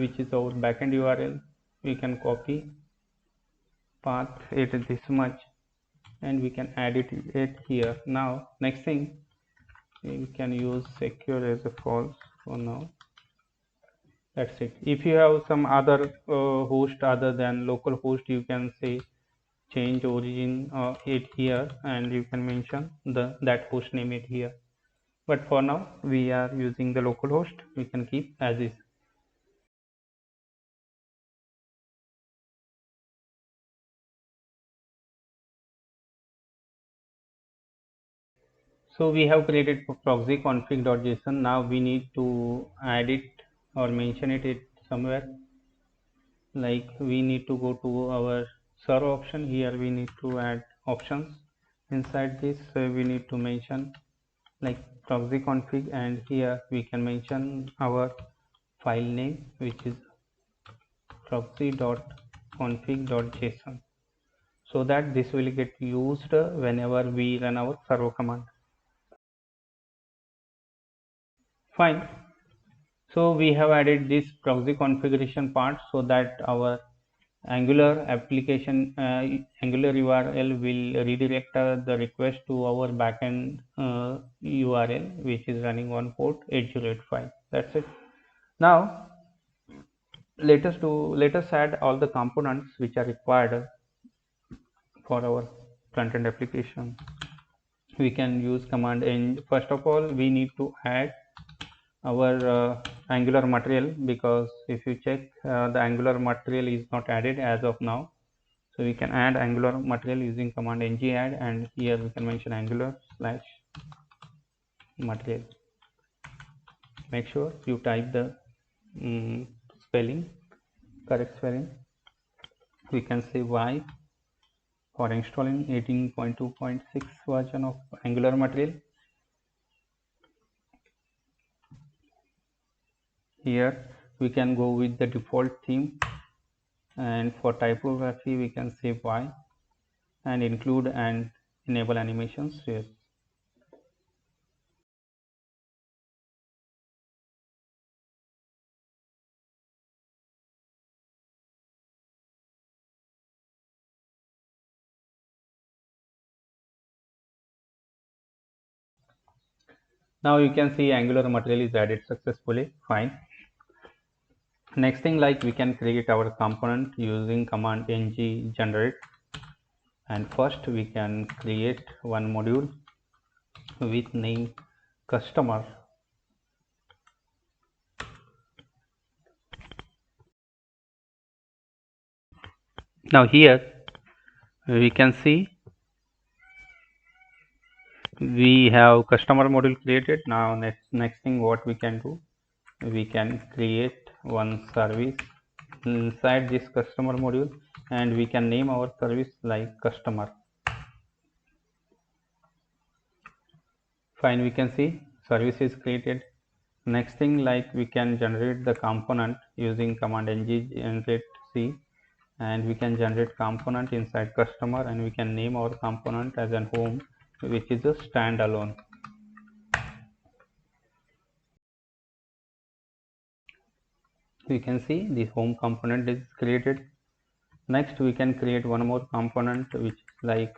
which is our backend URL. We can copy path it this much, and we can add it here. Now next thing, we can use secure as a false for now. That's it. If you have some other host other than local host, you can say change origin it here, and you can mention that host name it here. But for now we are using the local host. We can keep as is. So we have created proxy config.json. Now we need to add it or mention it somewhere. Like we need to go to our serve option. Here we need to add options. Inside this we need to mention like proxy config, and here we can mention our file name, which is proxy.config.json, so that this will get used whenever we run our servo command. Fine. So we have added this proxy configuration part so that our Angular application, Angular URL will redirect the request to our backend URL, which is running on port 8085. That's it. Now let us add all the components which are required for our front-end application. We can use command ng. First of all, we need to add our Angular material, because if you check, the Angular material is not added as of now. So we can add Angular material using command ng add, and here we can mention Angular/material. Make sure you type the spelling, correct spelling. We can say Y for installing 18.2.6 version of Angular material. Here we can go with the default theme. and for typography we can say Y, and include and enable animations here. Now you can see Angular material is added successfully. Fine. Next thing, like we can create our component using command ng generate, and first we can create one module with name customer. Now here we can see we have customer module created. Now next thing what we can do, we can create one service inside this customer module, and we can name our service like customer. Fine, we can see service is created. Next thing, like we can generate the component using command ng generate c, and we can generate component inside customer, and we can name our component as an home, which is a standalone. We can see the home component is created. Next we can create one more component which is like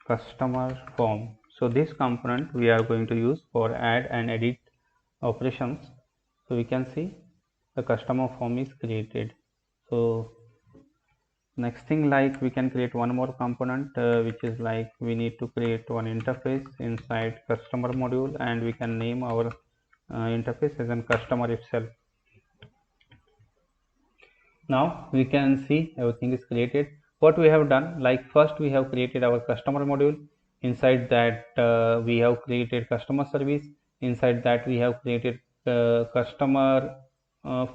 customer form. So this component we are going to use for add and edit operations. So we can see the customer form is created. So next thing, like we can create one more component which is like we need to create one interface inside customer module, and we can name our interface as a customer itself. Now we can see everything is created. What we have done, like first we have created our customer module. Inside that we have created customer service. Inside that we have created customer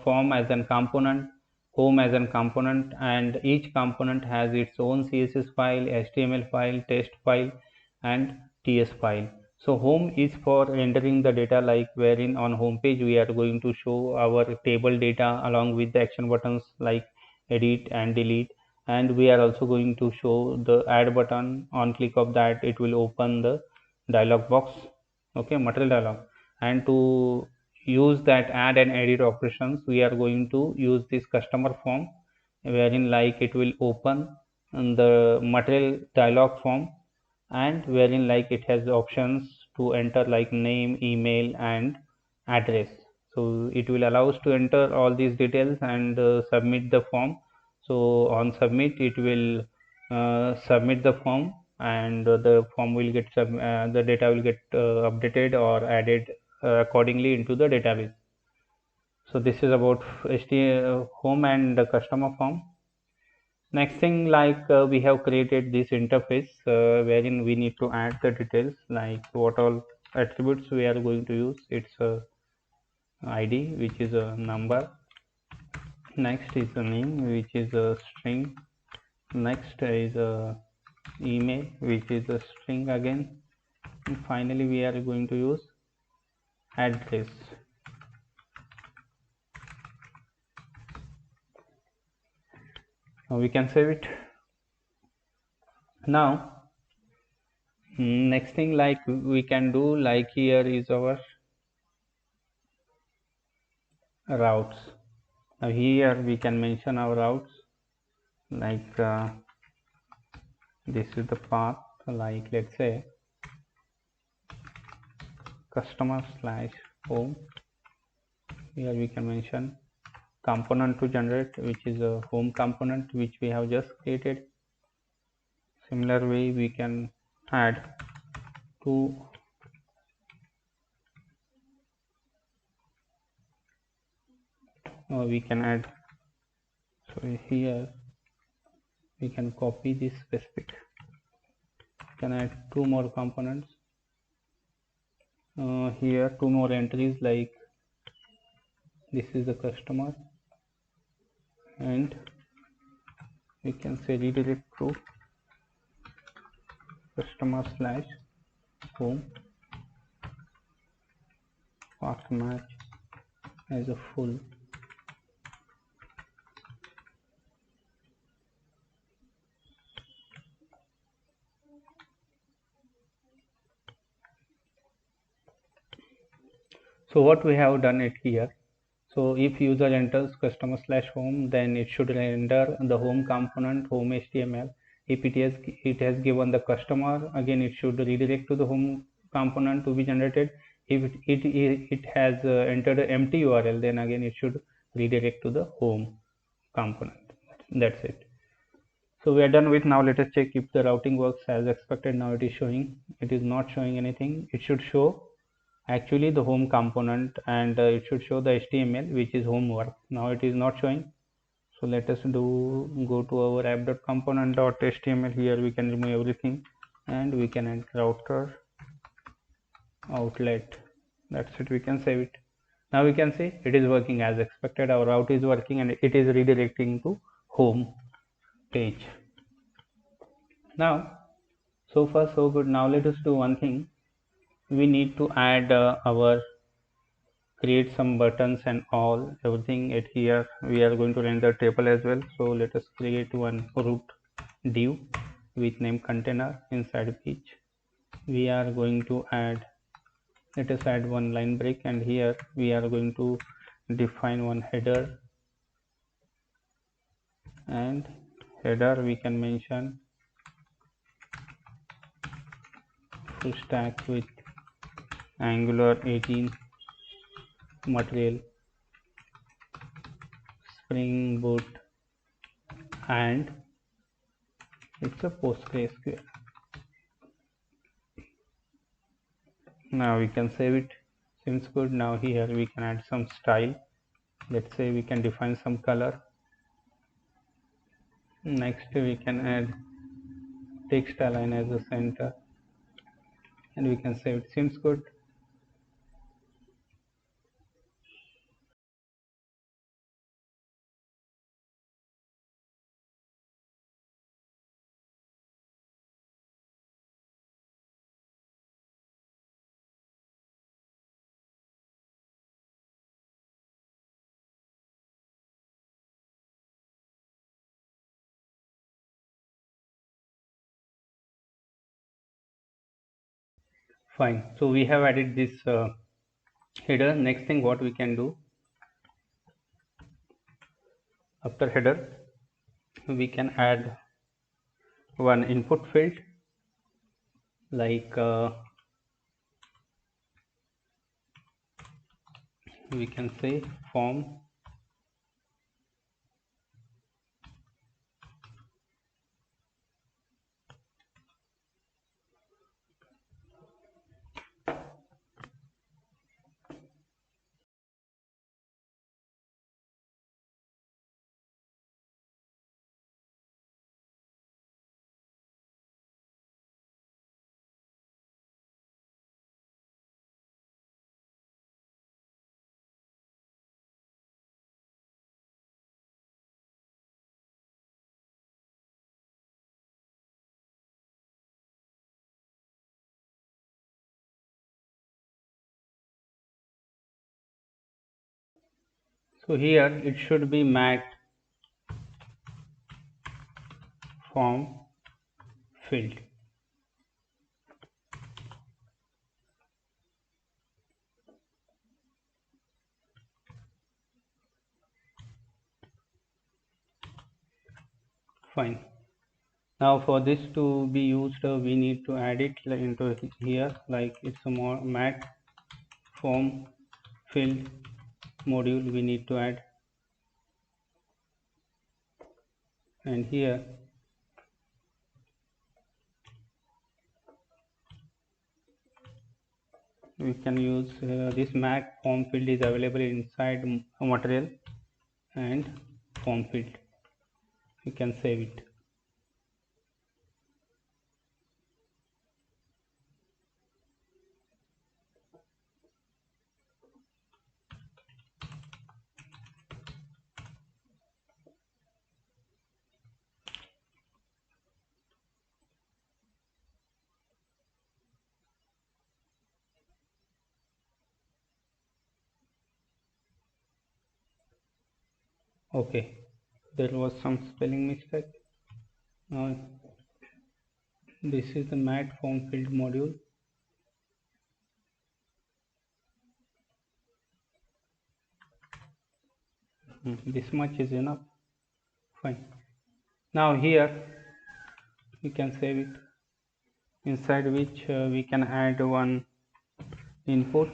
form as a component, home as a component, and each component has its own CSS file, HTML file, text file, and TS file. So home is for rendering the data, like wherein on home page we are going to show our table data along with the action buttons like edit and delete, and we are also going to show the add button. On click of that it will open the dialog box, okay, material dialog. And to use that add and edit operations, we are going to use this customer form, wherein like it will open the material dialog form, and wherein like it has options to enter like name, email, and address. So it will allow us to enter all these details and submit the form. So on submit it will submit the form, and the form will get the data will get updated or added accordingly into the database. So this is about home and the customer form. Next thing, like we have created this interface wherein we need to add the details like what all attributes we are going to use. It's a ID which is a number, next is a name which is a string, next is a email which is a string again, and finally we are going to use address. Now we can save it. Now next thing, like we can do, like here is our routes. Now here we can mention our routes, like this is the path, like let's say customer slash home. Here we can mention component to generate, which is a home component which we have just created. Similar way we can add two we can add, so here we can copy this specific, we can add two more components here, two more entries, like this is the customer, and we can say redirect to customer slash home path match as a full. So what we have done it here. So if user enters customer/home, then it should render the home component home HTML. If it has given the customer, again it should redirect to the home component to be generated. If it has entered an empty URL, then again it should redirect to the home component. That's it. So we are done with. Now let us check if the routing works as expected. Now it is showing. It is not showing anything. It should show actually the home component, and it should show the HTML which is homework. Now it is not showing. So let us go to our app.component.html. Here we can remove everything and we can add router outlet. That's it. We can save it. Now we can see it is working as expected. Our route is working and it is redirecting to home page. Now so far so good. Now let us do one thing. We need to add our create some buttons and all everything at here. We are going to render table as well. So let us create one root div with name container inside page. We are going to add, let us add one line break, and here we are going to define one header, and header we can mention full stack with Angular 18 material, Spring Boot, and it's a PostgreSQL. Now we can save it. Seems good. Now here we can add some style. Let's say we can define some color. Next we can add text align as a center, and we can save it. Seems good. Fine. So we have added this header. Next thing what we can do, after header we can add one input field, like we can say form so here it should be mat form field. Fine. Now for this to be used, we need to add it into here, like it's a more mat form field module we need to add, and here we can use this mat form field is available inside material and form field. We can save it. Okay, there was some spelling mistake. Now this is the mat form field module. This much is enough. Fine. Now here we can save it, inside which we can add one input,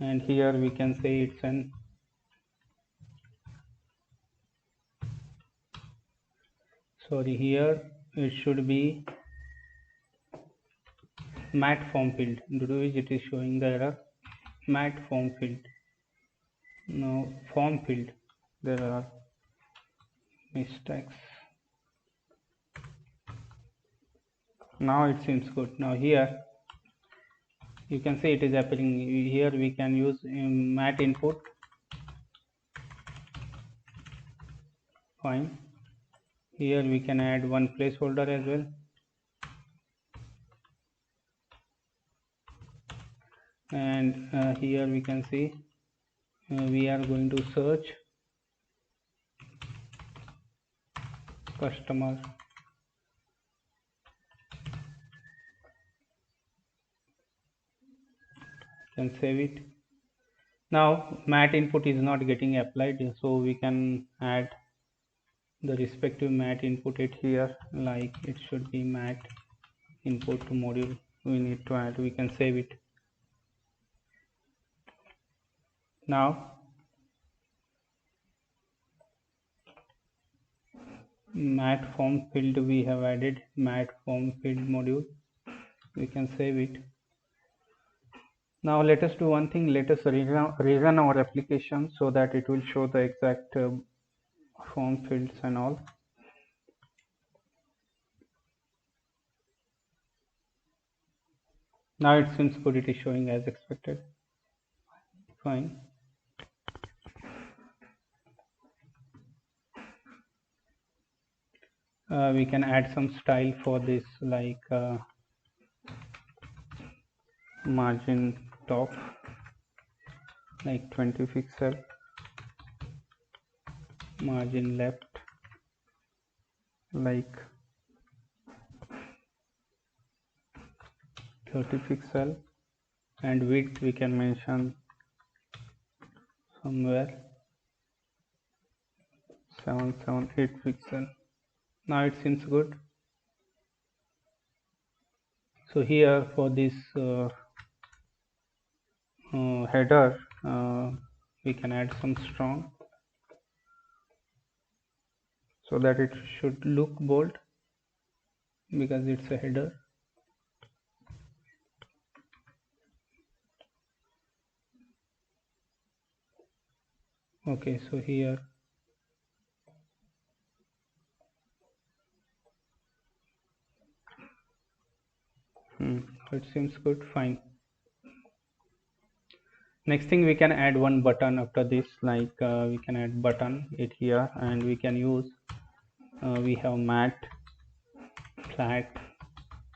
and here we can say it's an here it should be mat form field, due to which it is showing the error mat form field. Now form field, there are mistakes. Now it seems good. Now here you can see it is appearing. Here we can use mat input. Fine. Here we can add one placeholder as well. And here we can see we are going to search customer. Can save it. Now mat input is not getting applied, so we can add the respective mat input it here, like it should be mat input module. We need to add, we can save it. Now mat form field, we have added mat form field module, we can save it. Now let us do one thing, let us rerun our application so that it will show the exact form fields and all. Now it seems good, it is showing as expected. Fine. We can add some style for this, like margin top like 20 pixel, margin left like 30 pixel, and width we can mention somewhere 778 pixel. Now it seems good. So here for this header we can add some strong so that it should look bold because it's a header. Okay, so here it seems good. Fine. Next thing, we can add one button after this, like we can add button it here, and we can use we have mat flat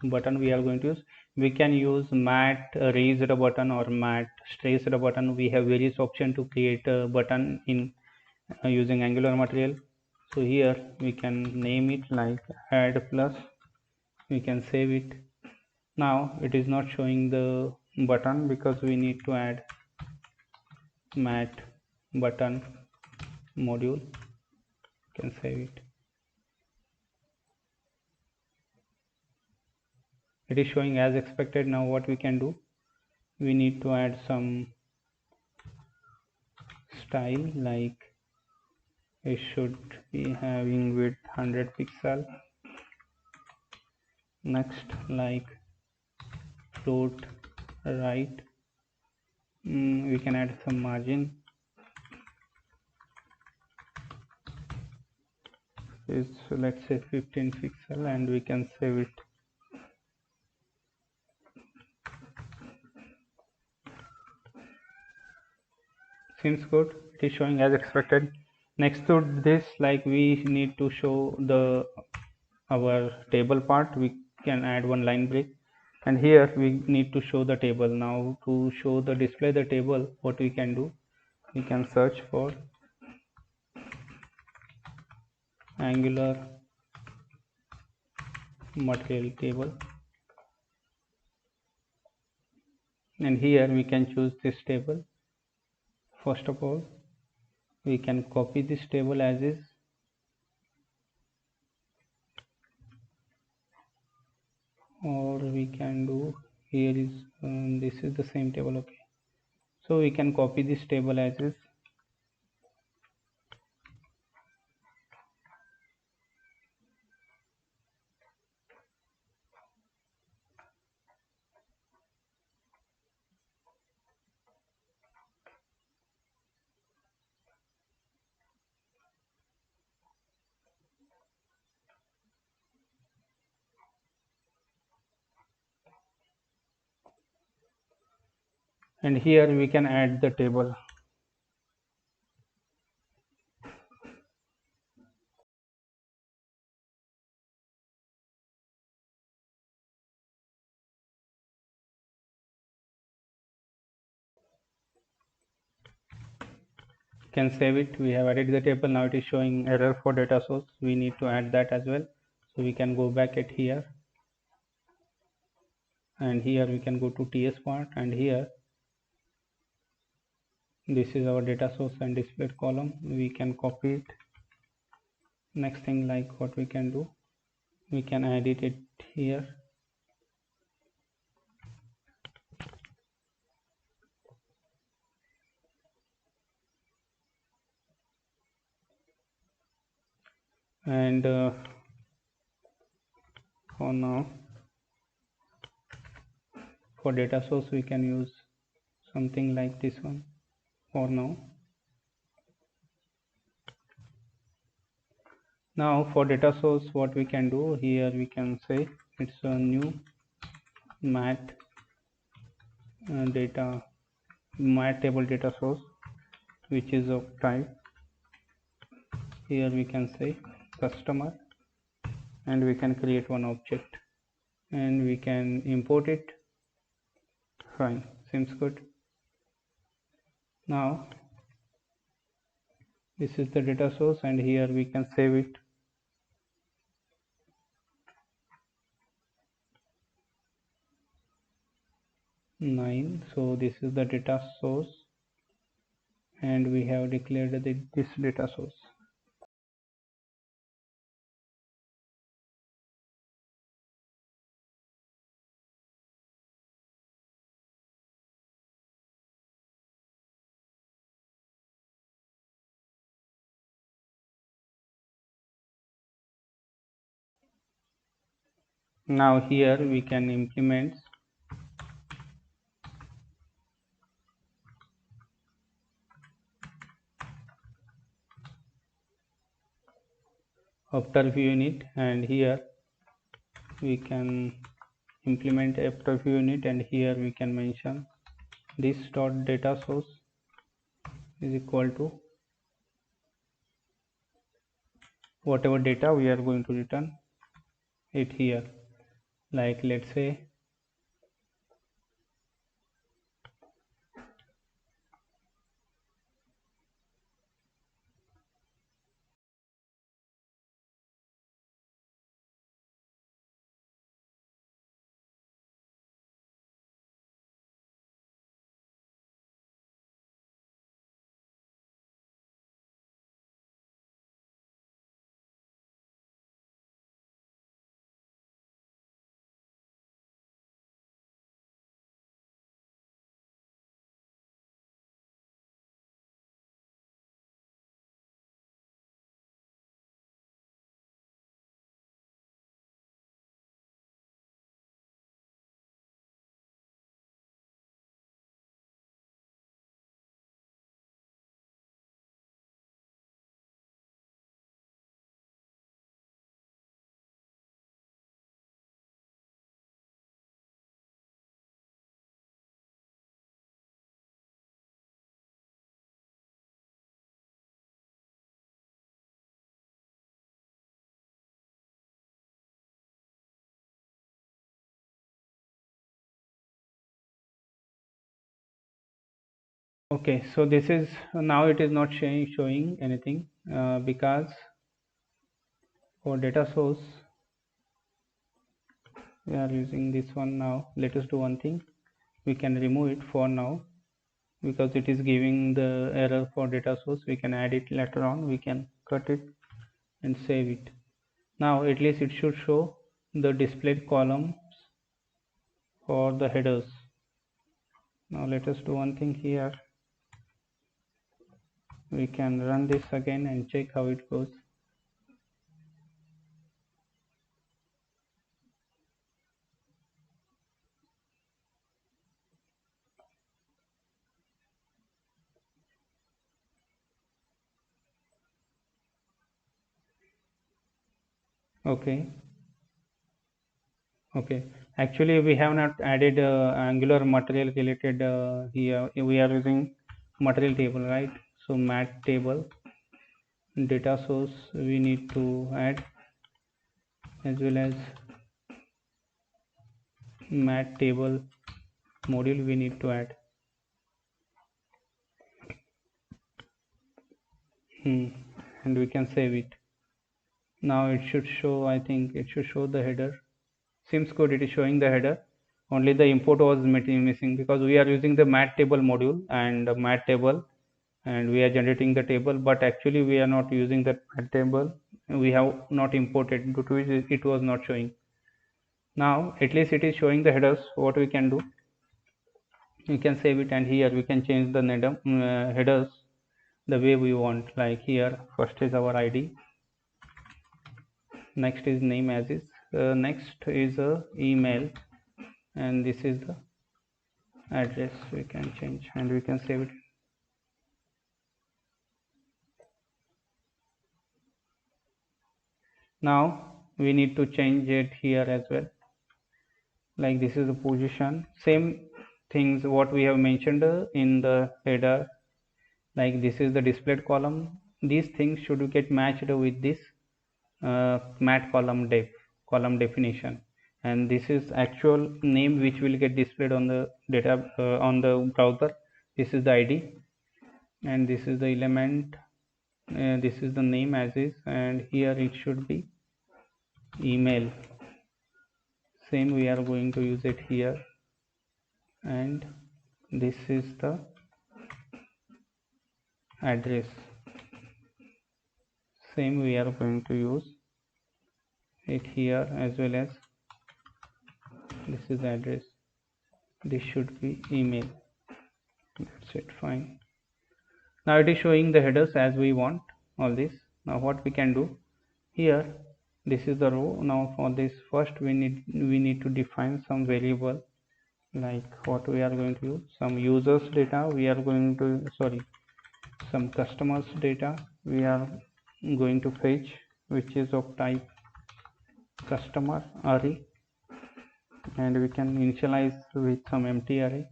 button we are going to use. We can use mat raised button or mat stressed button. We have various options to create a button in using Angular material. So here we can name it like add plus, we can save it. Now it is not showing the button because we need to add mat button module, can save it. It is showing as expected. Now what we can do, we need to add some style, like it should be having width 100 pixel. Next, like float right, we can add some margin, is let's say 15 pixel, and we can save it. Seems good, it is showing as expected. Next to this, like we need to show the our table part, we can add one line break, and here we need to show the table. Now to show the display the table, what we can do, we can search for Angular material table, and here we can choose this table. First of all, we can copy this table as is, or we can do here is this is the same table. Okay, so we can copy this table as is, and here we can add the table. Can save it. We have added the table. Now it is showing error for data source. We need to add that as well. So we can go back at here, and here we can go to TS part, and here this is our data source and displayed column. We can copy it. Next thing, like what we can do, we can edit it here. And for now, for data source we can use something like this one for now. Now for data source, what we can do here, we can say it's a new mat table data source, which is of type, here we can say customer, and we can create one object and we can import it. Fine, seems good. Now this is the data source, and here we can save it. Nine. So this is the data source, and we have declared this data source. Now here we can implement after view unit, and here we can implement after view unit, and here we can mention this dot data source is equal to whatever data we are going to return it here. Like let's say okay, so this is now it is not showing anything because for data source we are using this one. Now let us do one thing, we can remove it for now, because it is giving the error for data source. We can add it later on, we can cut it and save it. Now at least it should show the displayed columns for the headers. Now let us do one thing here. We can run this again and check how it goes. Okay. Actually we have not added Angular material related here. We are using material table, right? So mat table data source we need to add, as well as mat table module we need to add. And we can save it. Now it should show, I think it should show the header. Seems good, it is showing the header. Only the import was missing because we are using the mat table module and mat table, and we are generating the table, but actually we are not using that mat table. We have not imported, due to which it was not showing. Now at least it is showing the headers. What we can do, we can save it, and here we can change the headers the way we want. Like here, first is our ID, next is name as is, next is email, and this is the address. We can change and we can save it. Now we need to change it here as well. Like this is the position, same things what we have mentioned in the header. Like this is the displayed column. These things should get matched with this mat column definition, and this is actual name which will get displayed on the data on the browser. This is the ID, and this is the element, this is the name as is, and here it should be email. Same we are going to use it here, and this is the address. Same we are going to use it here, as well as this is the address. This should be email. That's it, fine. Now it is showing the headers as we want all this. Now what we can do here, this is the row. Now for this, first we need to define some variable. Like what we are going to use, some users data we are going to, some customers data we are going to fetch, which is of type customer array, and we can initialize with some empty array.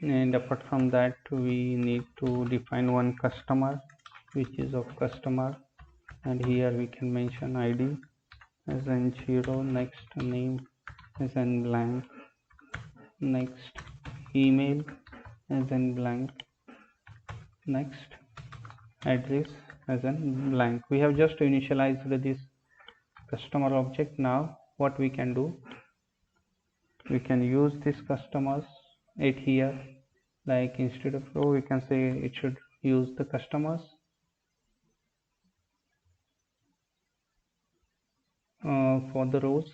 And apart from that, we need to define one customer, which is of customer, and here we can mention ID as in 0, next name as in blank, next email as in blank, next address as in blank. We have just initialized this customer object. Now what we can do, we can use this customers it here. Like instead of row, we can say it should use the customers for the rows.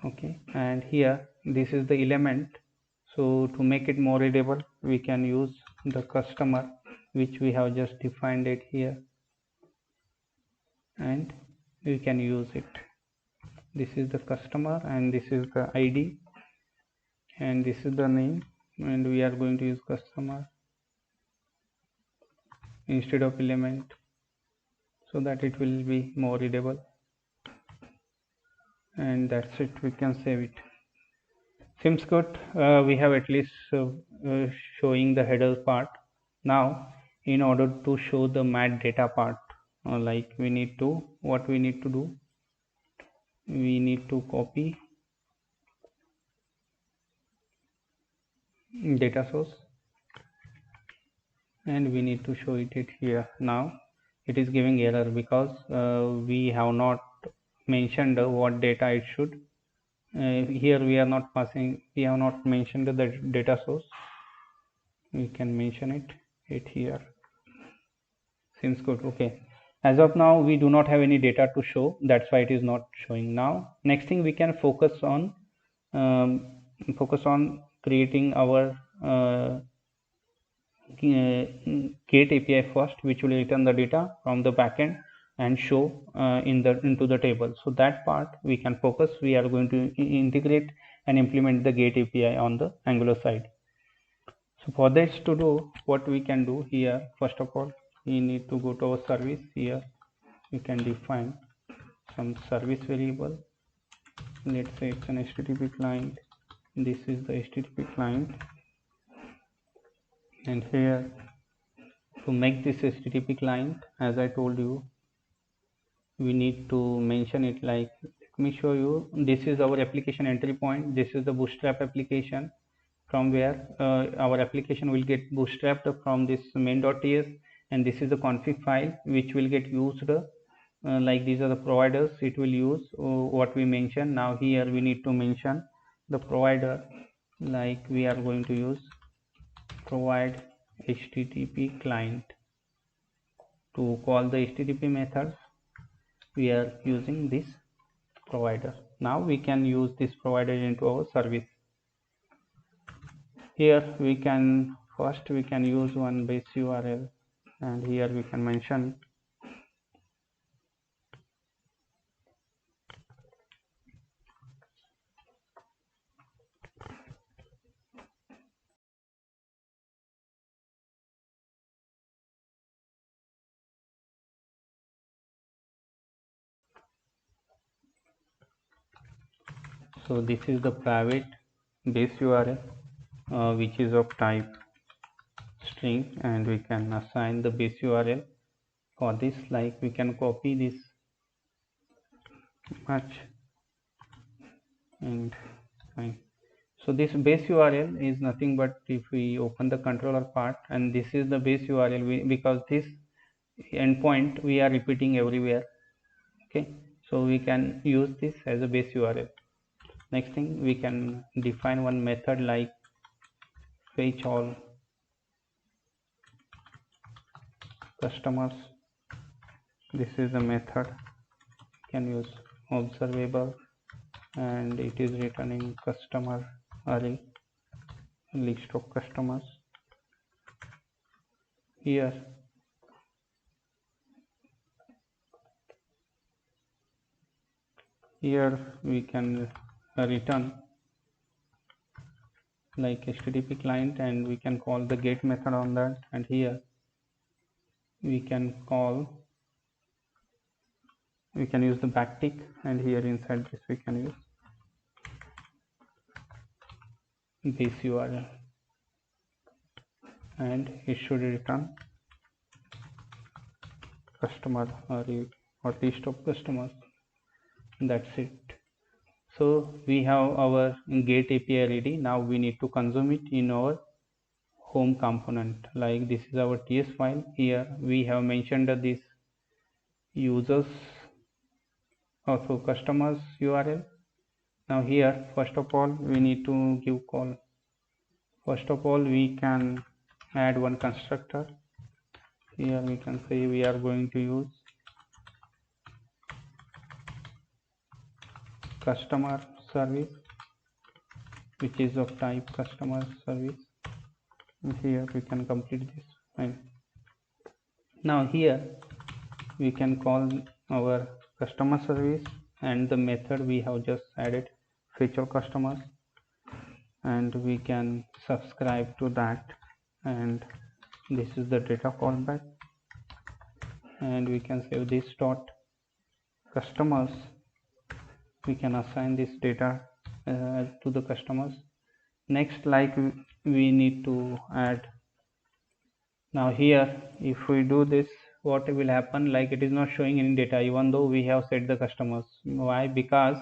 Okay, and here this is the element. So to make it more readable, we can use the customer which we have just defined it here, and we can use it. This is the customer, and this is the ID, and this is the name, and we are going to use customer instead of element, so that it will be more readable. And that's it, we can save it. Seems good. We have at least showing the header part. Now in order to show the mat data part, like we need to, what we need to do, we need to copy data source and we need to show it here. Now it is giving error because we have not mentioned what data it should Here we are not passing, we have not mentioned the data source. We can mention it here. Seems good. Okay, as of now we do not have any data to show, that's why it is not showing. Now next thing, we can focus on creating our get API first, which will return the data from the backend and show into the table. So that part we can focus. We are going to integrate and implement the get API on the Angular side. So for this to do, what we can do here, first of all, we need to go to our service. Here we can define some service variable. Let's say it's an HTTP client. This is the HTTP client, and here, to make this HTTP client, as I told you, we need to mention it like, let me show you. This is our application entry point. This is the bootstrap application, from where our application will get bootstrapped from this main.ts, and this is the config file which will get used, like these are the providers it will use, what we mentioned. Now here we need to mention the provider, like we are going to use provide HTTP client. To call the HTTP methods, we are using this provider. Now we can use this provider into our service. Here we can use one base URL, and here we can mention so this is the private base URL, which is of type string, and we can assign the base URL for this. Like we can copy this much and fine. So this base URL is nothing but, if we open the controller part, and this is the base URL, because this endpoint we are repeating everywhere. Okay, so we can use this as a base URL. Next thing, we can define one method like fetch all customers. This is the method. You can use observable, and it is returning customer array, list of customers. Here we can return like HTTP client, and we can call the get method on that, and here we can use the backtick, and here inside this we can use base URL, and it should return customer array or list of customers. That's it. So we have our get API ready. Now we need to consume it in our home component. Like this is our TS file. Here we have mentioned this users, also customers URL. Now here, first of all, we need to give call. First of all, we can add one constructor. Here we can say we are going to use customer service, which is of type customer service. And here we can complete this. And now here we can call our customer service, and the method we have just added, fetch all customers, and we can subscribe to that, and this is the data callback, and we can save this dot customers. We can assign this data to the customers. Next, like we need to add. Now here, if we do this, what will happen? Like it is not showing any data, even though we have set the customers. Why? Because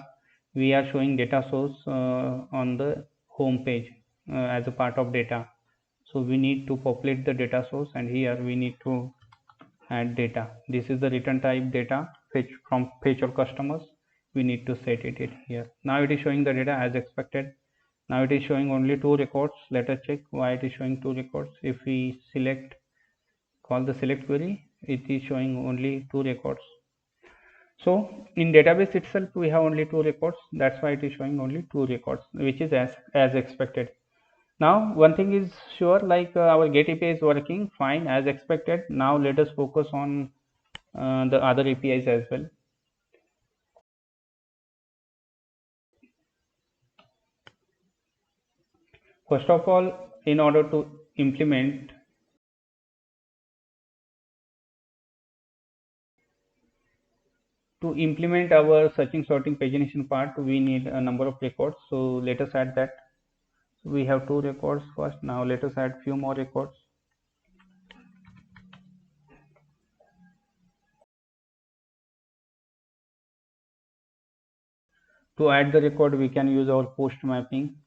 we are showing data source on the home page as a part of data. So we need to populate the data source, and here we need to add data. This is the return type data, fetch all customers. we need to set it here. Now it is showing the data as expected. Now it is showing only 2 records. Let us check why it is showing 2 records. If we call the select query, it is showing only 2 records. So in database itself we have only 2 records, that's why it is showing only 2 records, which is as expected. Now one thing is sure, like our get API is working fine as expected. Now let us focus on the other APIs as well. First of all, in order to implement our searching, sorting, pagination part, we need a number of records. So let us add that. So we have 2 records first. Now let us add few more records. To add the record, we can use our post mapping.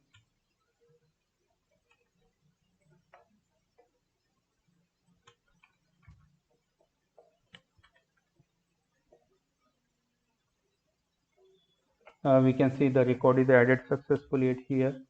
We can see the record is added successfully here.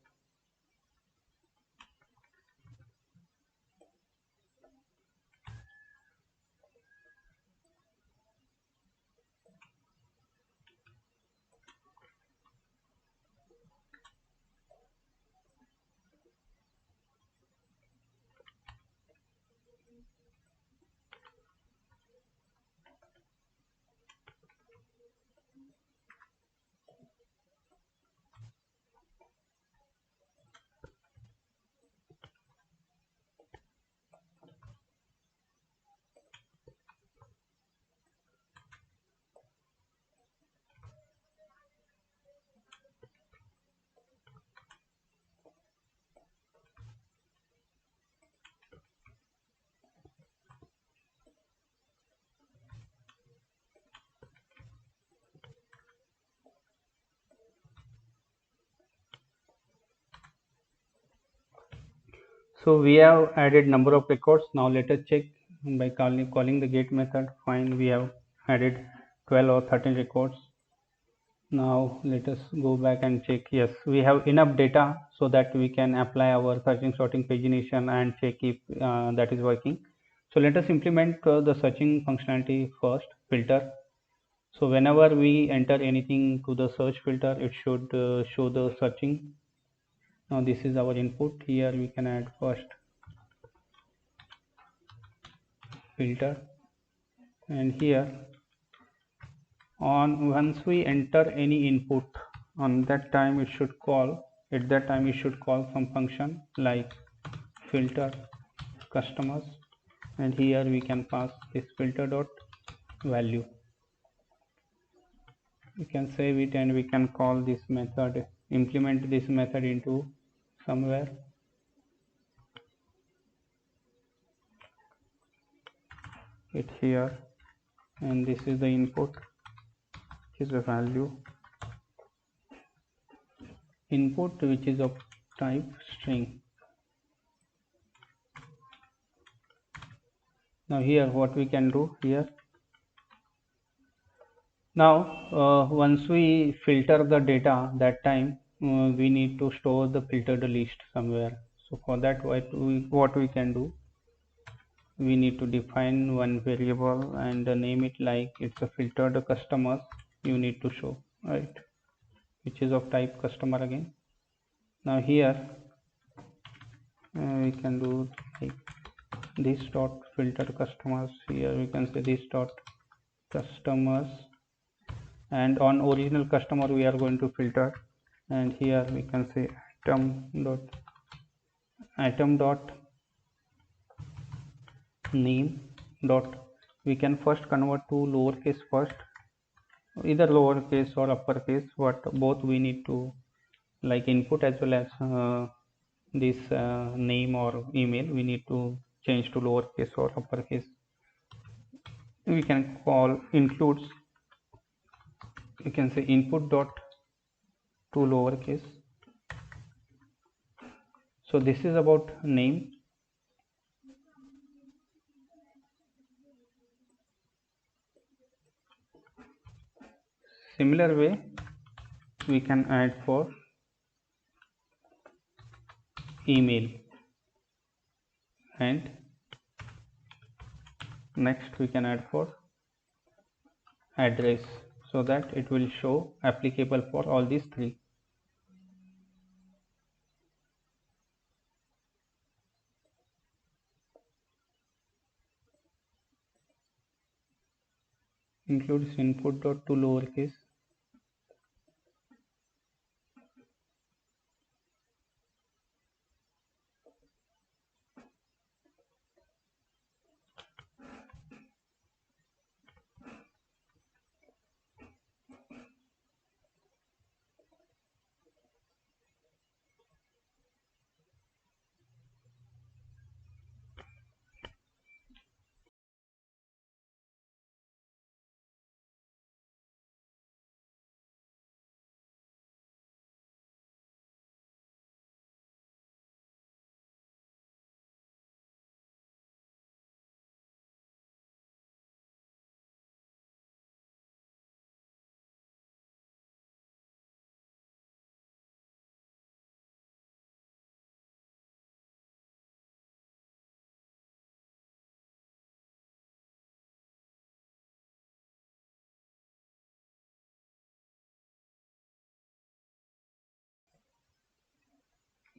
So we have added number of records. Now let us check by calling the get method. Fine, we have added 12 or 13 records. Now let us go back and check. Yes, we have enough data so that we can apply our searching, sorting, pagination and check if that is working. So let us implement the searching functionality first. Filter. So whenever we enter anything to the search filter, it should show the searching. Now this is our input. Here we can add first filter, and here on once we enter any input, on that time it should call some function like filter customers, and here we can pass this filter dot value. We can save it and we can call this method, implement this method into somewhere. It here, and this is the input, which is the value input, which is of type string. Now here what we can do here, now once we filter the data, that time we need to store the filtered list somewhere. So for that, what we can do, we need to define one variable and name it like it's a filtered customers you need to show, right, which is of type customer again. Now here we can do like this dot filter customers. Here we can say this dot customers, and on original customer we are going to filter, and here we can say item dot name dot, we can first convert to lowercase first, either lowercase or uppercase, but both we need to like input as well as this name or email we need to change to lowercase or uppercase. We can call includes, we can say input dot to lowercase. So this is about name. Similar way we can add for email, and next we can add for address, so that it will show applicable for all these three. Includes input dot to lowercase.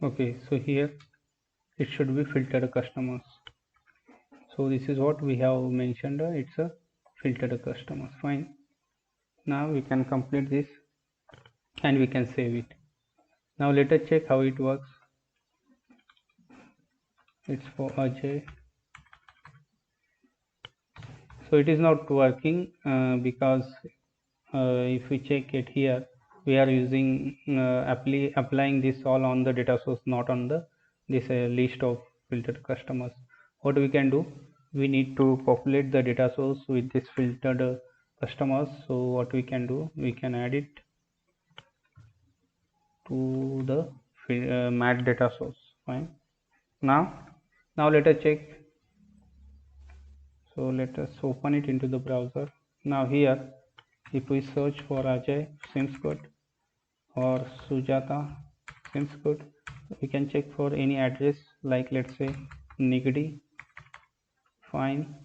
Okay, so here it should be filtered customers. So this is what we have mentioned, it's a filtered customers. Fine. Now we can complete this and we can save it. Now let us check how it works. It's for Ajay. So it is not working because if we check it here, we are using applying this all on the data source, not on the this list of filtered customers. What we can do, we need to populate the data source with this filtered customers. So what we can do, we can add it to the mat data source. Fine. Now let us check. So let us open it into the browser. Now here, if we search for Ajay, seems good, or Sujata, seems good, we can check for any address, like let's say Nigdi. Fine.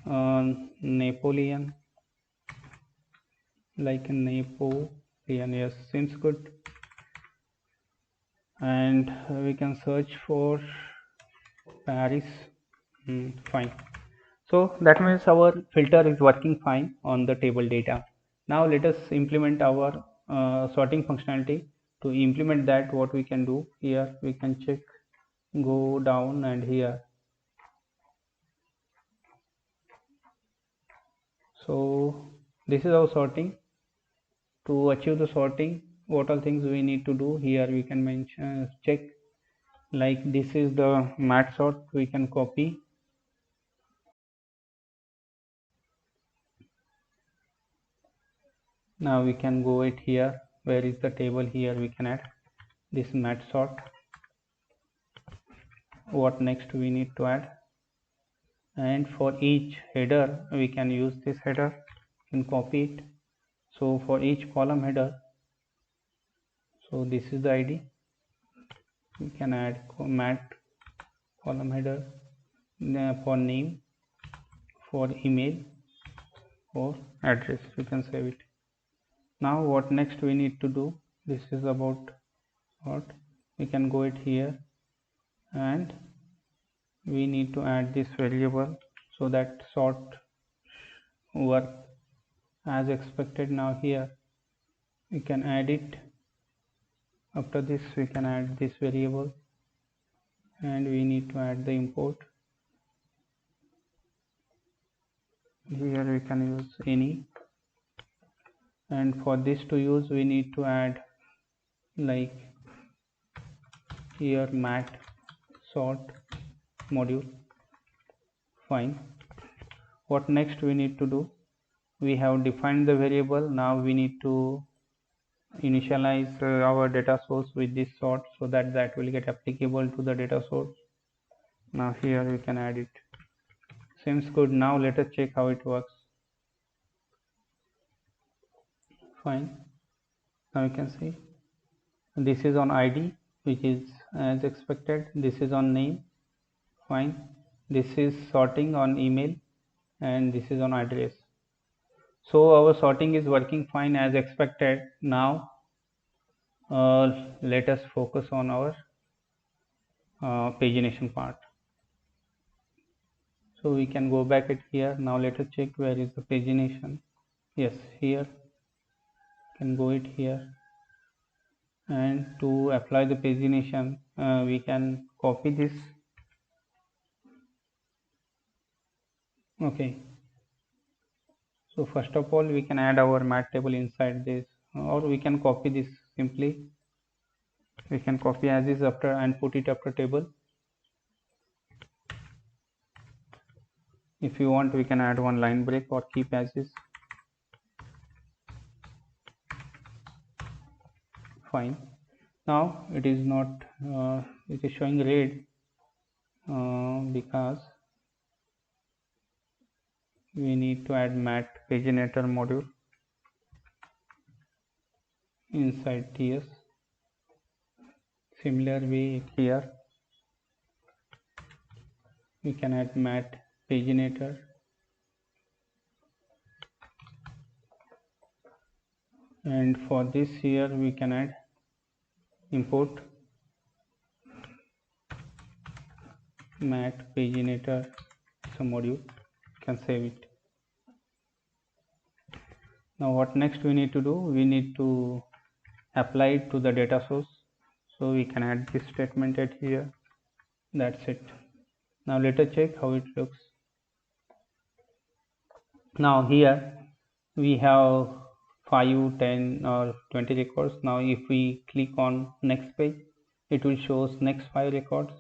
Napoleon, like Napoleon, yes, seems good. And we can search for Paris. Fine. So that means our filter is working fine on the table data. Now let us implement our sorting functionality. To implement that, what we can do, here we can check, go down, and here. So this is our sorting. To achieve the sorting, what all things we need to do, here we can mention, check, like this is the mat sort, we can copy. Now we can go it here, where is the table, here we can add this mat sort. What next we need to add, and for each header we can use this header and copy it. So for each column header, so this is the ID, we can add mat column header for name, for email, or address, we can save it. Now what next we need to do, this is about what we can go it here, and we need to add this variable so that sort work as expected. Now here we can add it. After this we can add this variable, and we need to add the import. Here we can use any, and for this to use we need to add, like here, mat sort module. Fine. What next we need to do, we have defined the variable. Now we need to initialize our data source with this sort, so that that will get applicable to the data source. Now here we can add it. Seems good. Now let us check how it works. Fine. Now you can see this is on ID, which is as expected. This is on name, fine. This is sorting on email, and this is on address. So our sorting is working fine as expected. Now let us focus on our pagination part. So we can go back at here. Now let us check where is the pagination. Yes, here, can go it here, and to apply the pagination we can copy this. Okay, so first of all we can add our mat table inside this, or we can copy this simply. We can copy as is after and put it after table. If you want, we can add one line break or keep as is. Fine. Now it is not it is showing red because we need to add mat paginator module inside TS. Similar way here we can add mat paginator, and for this here we can add import mat paginator as a module. You can save it. Now what next we need to do? We need to apply it to the data source. So we can add this statement at here. That's it. Now let us check how it looks. Now here we have 5, 10 or 20 records. Now if we click on next page, it will show us next 5 records.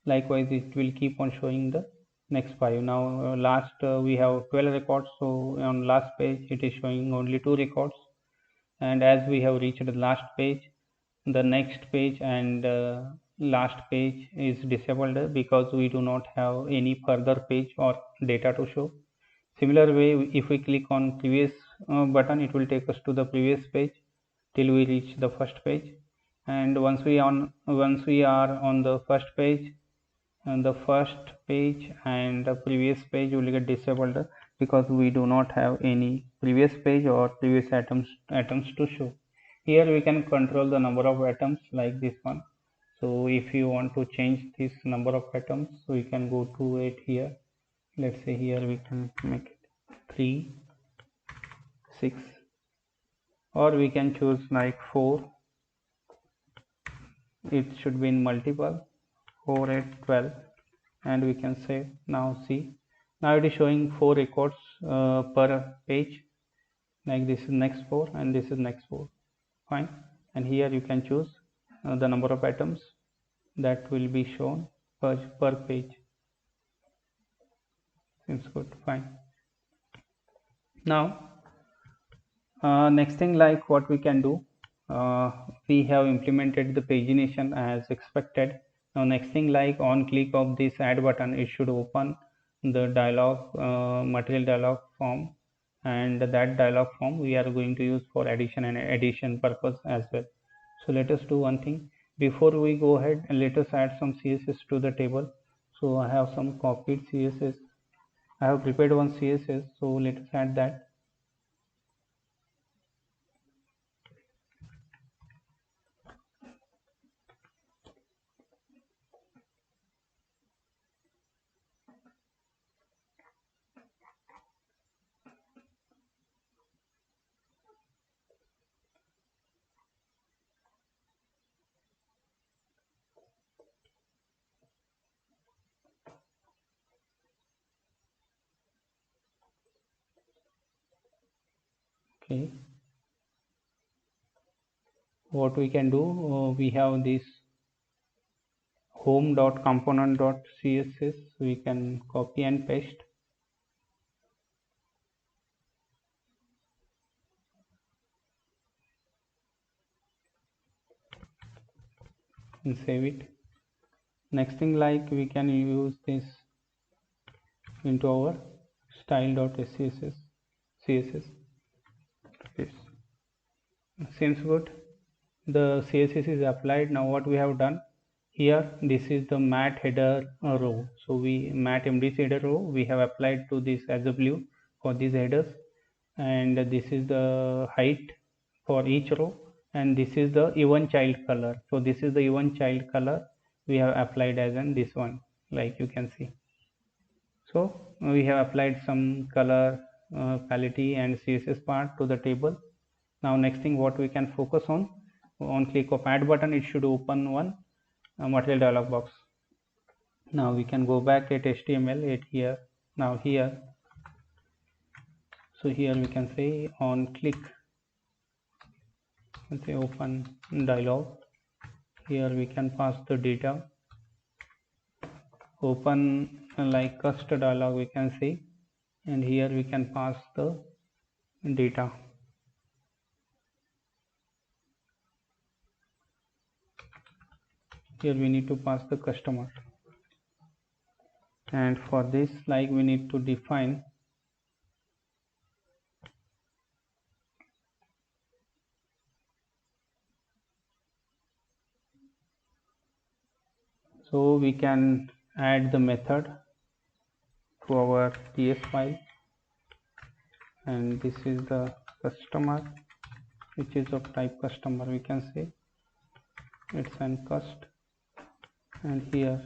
Likewise it will keep on showing the next 5. Now last we have 12 records, so on last page it is showing only 2 records, and as we have reached the last page, the next page and last page is disabled because we do not have any further page or data to show. Similar way, if we click on previous button, it will take us to the previous page till we reach the first page. And once we are on the first page, and the first page and the previous page will get disabled because we do not have any previous page or previous items to show. Here we can control the number of items like this one. So if you want to change this number of items, so we can go to it here. Let's say here we can make it 3, 6, or we can choose like 4. It should be in multiple, 4, 8, 12, and we can say. Now see, now it is showing 4 records per page, like this is next 4 and this is next 4. Fine. And here you can choose the number of items that will be shown per page. Seems good. Fine. Now next thing, like what we can do, we have implemented the pagination as expected. Now next thing, like on click of this add button, it should open the dialog material dialog form, and that dialog form we are going to use for addition and addition purpose as well. So let us do one thing. Before we go ahead, and let us add some CSS to the table. So I have some copied CSS. I have prepared one CSS, so let us add that. Okay, what we can do, we have this home.component.css. We can copy and paste and save it. Next thing, like we can use this into our style.css. Yes. Seems good. The CSS is applied. Now what we have done here, this is the mat header row. So we mat MDC header row we have applied to this as a blue for these headers, and this is the height for each row, and this is the even child color. So this is the even child color we have applied as in this one, like you can see. So we have applied some color palette and CSS part to the table. Now next thing what we can focus on click of add button, it should open one material dialog box. Now we can go back at HTML at here. Now here, so here we can say on click, let's say open dialog. Here we can pass the data, open like cust dialog we can see, and here we can pass the data. Here we need to pass the customer, and for this like we need to define, so we can add the method to our ts file, and this is the customer which is of type customer. We can say it's an cust, and here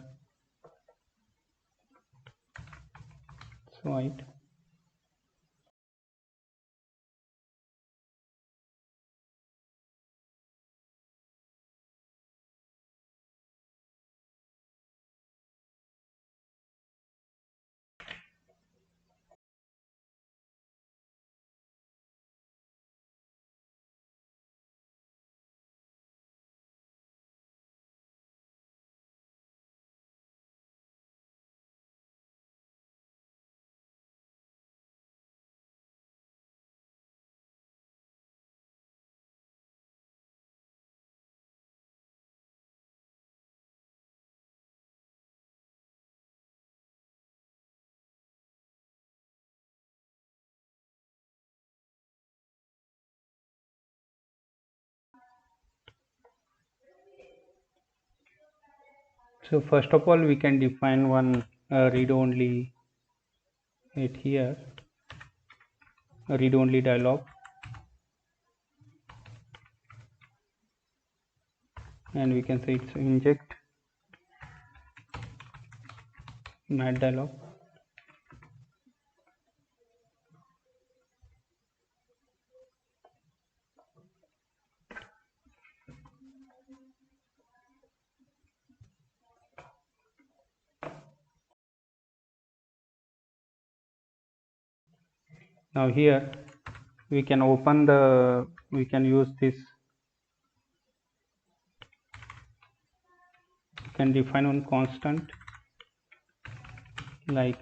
swipe. So first of all we can define one read only it here, a read only dialog, and we can say it's inject mat dialog. Now here we can open the, we can use this, we can define one constant like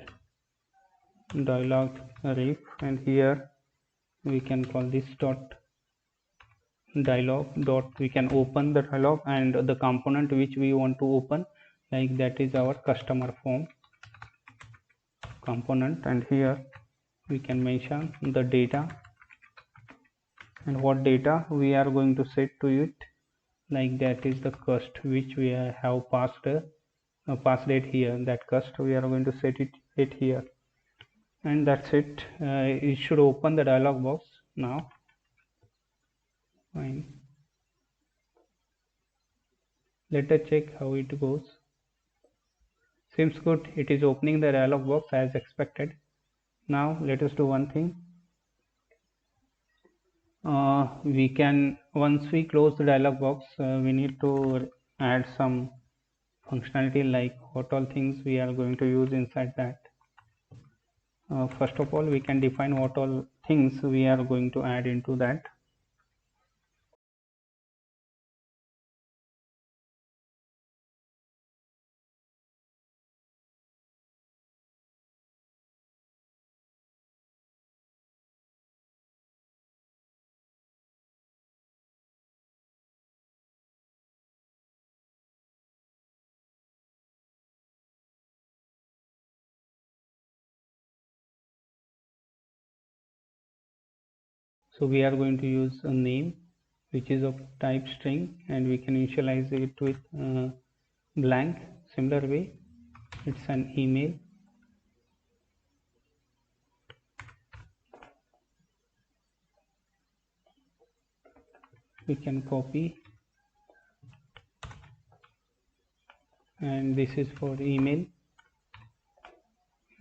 dialog ref, and here we can call this dot dialog dot, we can open the dialog and the component which we want to open, like that is our customer form component, and here we can mention the data and what data we are going to set to it, like that is the cust which we have passed passed it here, that cust we are going to set it here, and that's it. It should open the dialog box now. Fine. Let us check how it goes. Seems good, it is opening the dialog box as expected. Now let us do one thing. We can, once we close the dialog box, we need to add some functionality, like what all things we are going to use inside that. First of all we can define what all things we are going to add into that. So we are going to use a name which is of type string, and we can initialize it with blank. Similar way, it's an email. We can copy, and this is for email,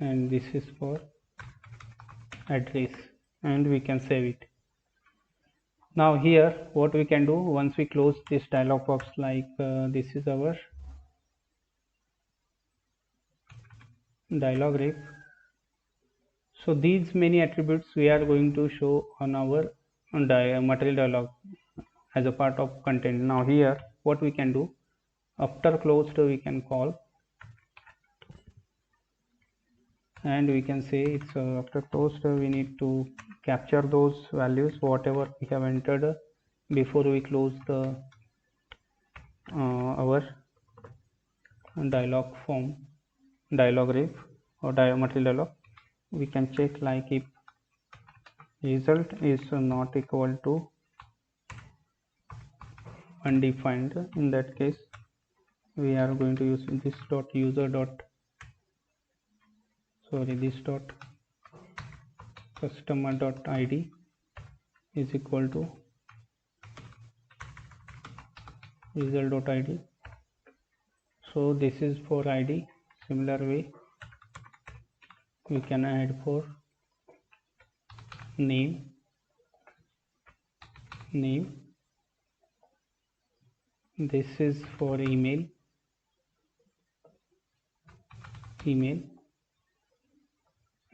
and this is for address, and we can save it. Now here what we can do, once we close this dialog box, like this is our dialog ref. So these many attributes we are going to show on our material dialog as a part of content. Now here what we can do, after closed we can call, and we can say it's after closed we need to capture those values whatever we have entered before we close the our dialog form, dialog ref or material dialog. We can check like if result is not equal to undefined. In that case we are going to use this dot user dot this dot customer dot id is equal to result dot id. So this is for id. Similar way we can add for name. This is for email,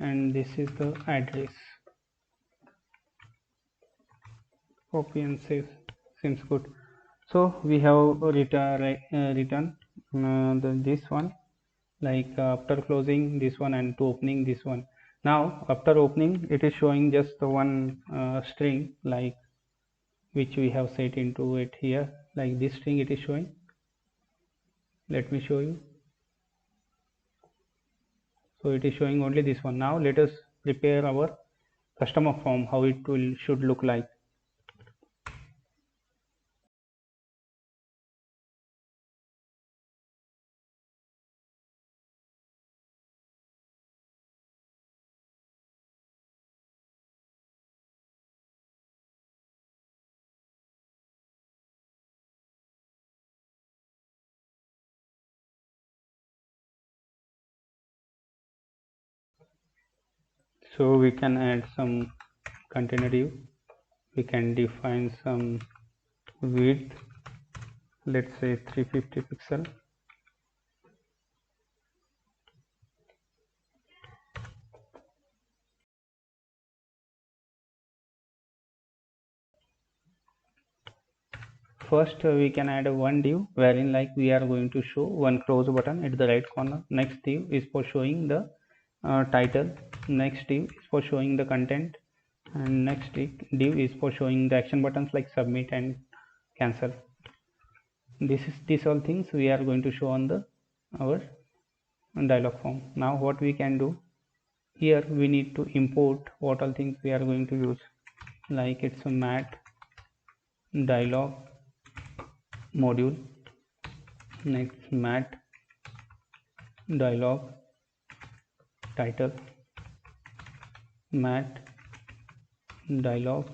and this is the address. Copy and save. Seems good. So we have written this one, like after closing this one and to opening this one. Now after opening it is showing just the one string, like which we have set into it here, like this string it is showing. Let me show you. So it is showing only this one. Now let us prepare our customer form, how it should look like. So we can add some container view. We can define some width, let's say 350 pixel. First we can add one div wherein like we are going to show one close button at the right corner. Next div is for showing the title. Next div is for showing the content, and next div is for showing the action buttons like submit and cancel. These all things we are going to show on the our dialog form. Now what we can do, here we need to import what all things we are going to use, like it's a mat dialog module, next mat dialog title, mat dialog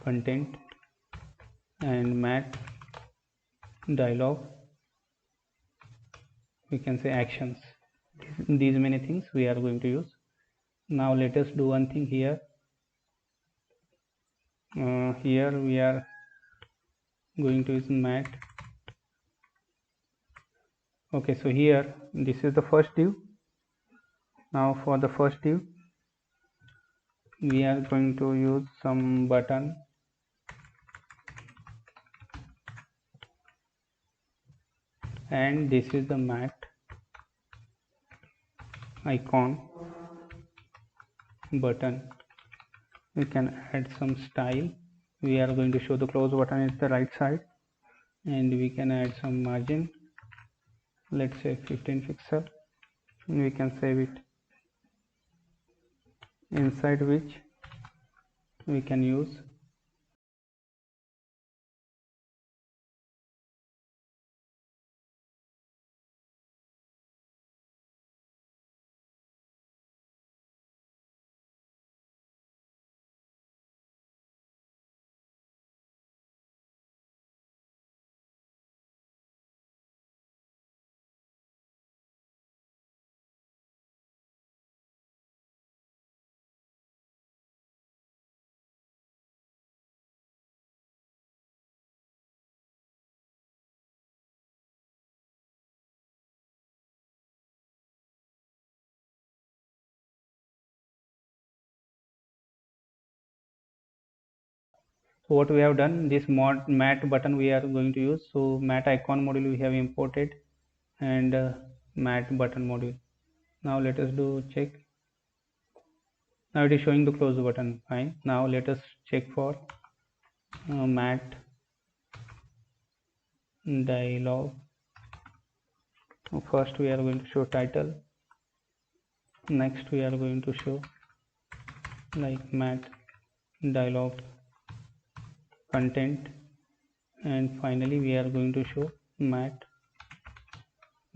content, and mat dialog we can say actions. These many things we are going to use. Now let us do one thing here. Here we are going to use mat. Okay, so here this is the first div. Now for the first div we are going to use some button, and this is the mat icon button. We can add some style. We are going to show the close button at the right side, and we can add some margin, let's say 15 pixel, and we can save it, inside which we can use. So what we have done, this mat button we are going to use. So mat icon module we have imported, and mat button module. Now let us do check. Now it is showing the close button. Fine. Now let us check for mat dialog. First we are going to show title. Next we are going to show like mat dialog content, and finally we are going to show mat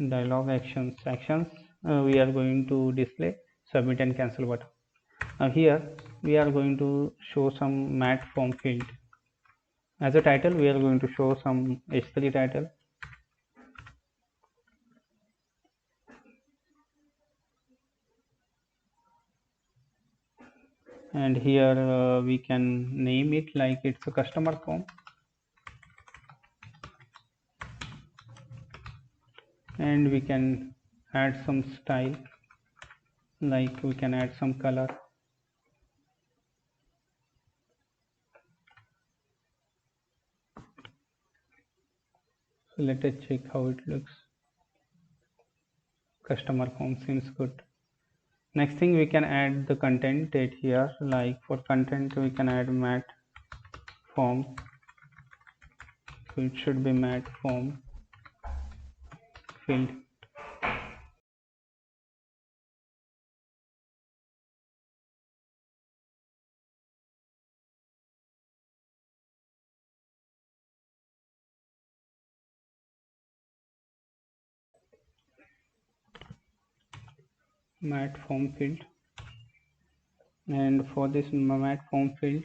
dialog actions. We are going to display submit and cancel button. Now here we are going to show some mat form field. As a title we are going to show some h3 title, and here we can name it like it's a customer form, and we can add some style, like we can add some color. So let us check how it looks. Customer form seems good. Next thing, we can add the content at here. Like for content we can add mat form, so it should be mat form field. Mat form field. And for this mat form field,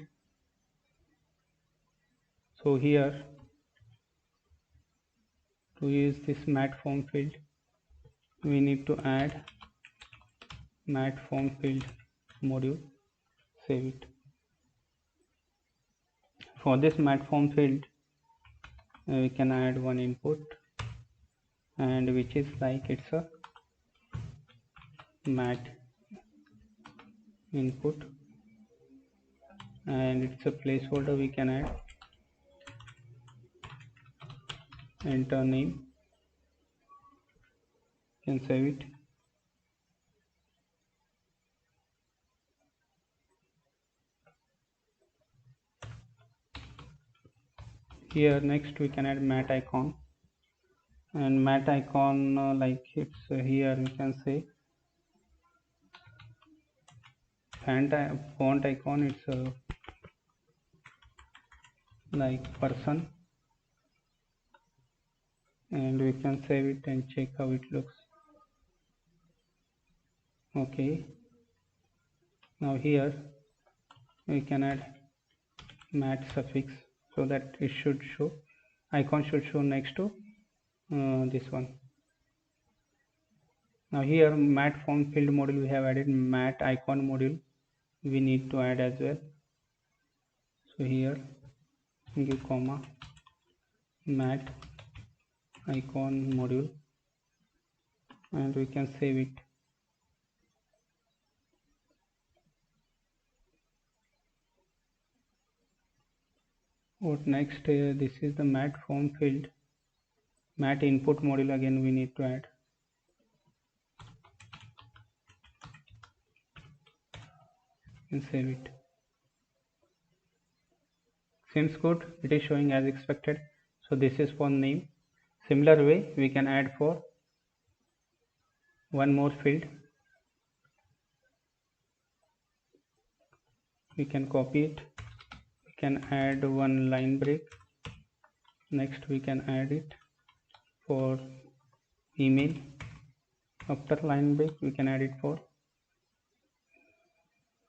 so here to use this mat form field we need to add mat form field module. Save it. For this mat form field we can add one input, and which is like it's a mat input, and it's a placeholder. We can add enter name, can save it. Here next we can add mat icon, and mat icon like it's here we can say font icon, it's like person, and we can save it and check how it looks. Okay, now here we can add mat suffix, so that it should show, icon should show next to this one. Now here mat form field module we have added mat icon module, we need to add as well. So here give comma mat icon module, and we can save it. What next, this is the mat form field, mat input module, again we need to add. And save it. Seems good, it is showing as expected. So this is for name. Similar way we can add for one more field. we can copy it, we can add one line break. Next we can add it for email. After line break we can add it for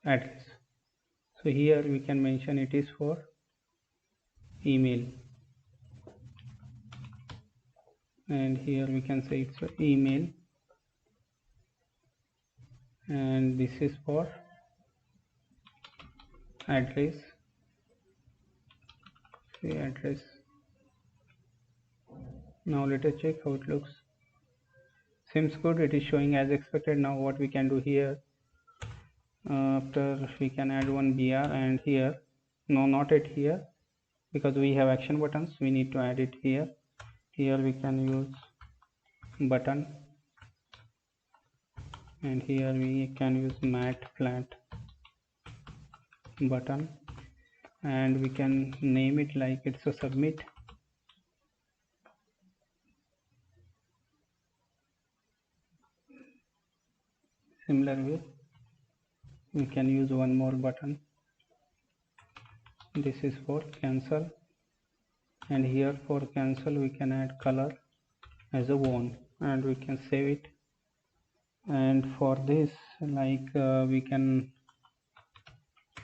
address. So here we can mention it is for email, and here we can say it's email, and this is for address. Say address. Now let us check how it looks. Seems good, it is showing as expected. Now what we can do here, after we can add one br, and here, no, not it here, because we have action buttons, we need to add it here. Here we can use button, and here we can use matte flat button, and we can name it like it's a submit. Similar way we can use one more button, this is for cancel, and here for cancel we can add color as a one, and we can save it. And for this, like we can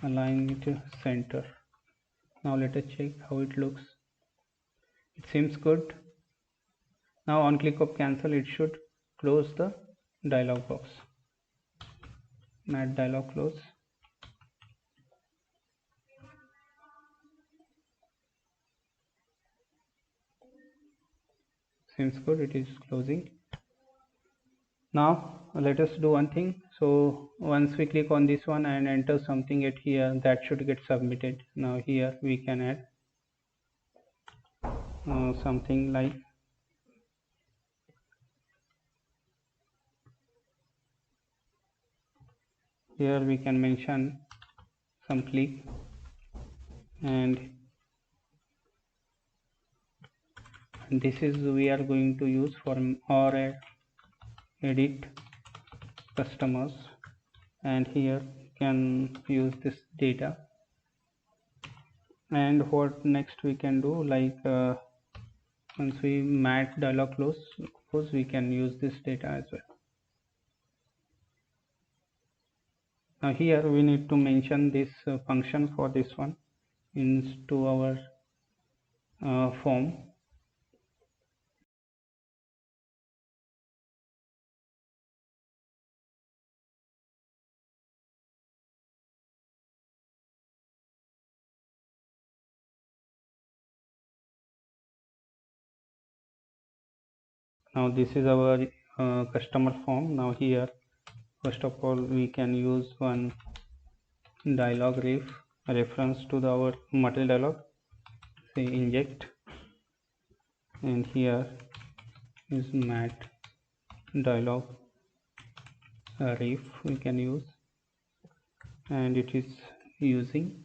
align it to center. Now let us check how it looks. It seems good. Now on click of cancel, it should close the dialog box. Matte dialog close. Seems good, it is closing. Now let us do one thing. So once we click on this one and enter something at here, that should get submitted. Now here we can add something like here we can mention some click, and this is we are going to use for or edit customers, and here can use this data. And what next we can do, like once we matte dialog close, we can use this data as well. Now here we need to mention this function for this one into our form. Now this is our customer form. Now here first of all we can use one dialog reference to our material dialog, say inject, and here is matte dialog ref we can use, and it is using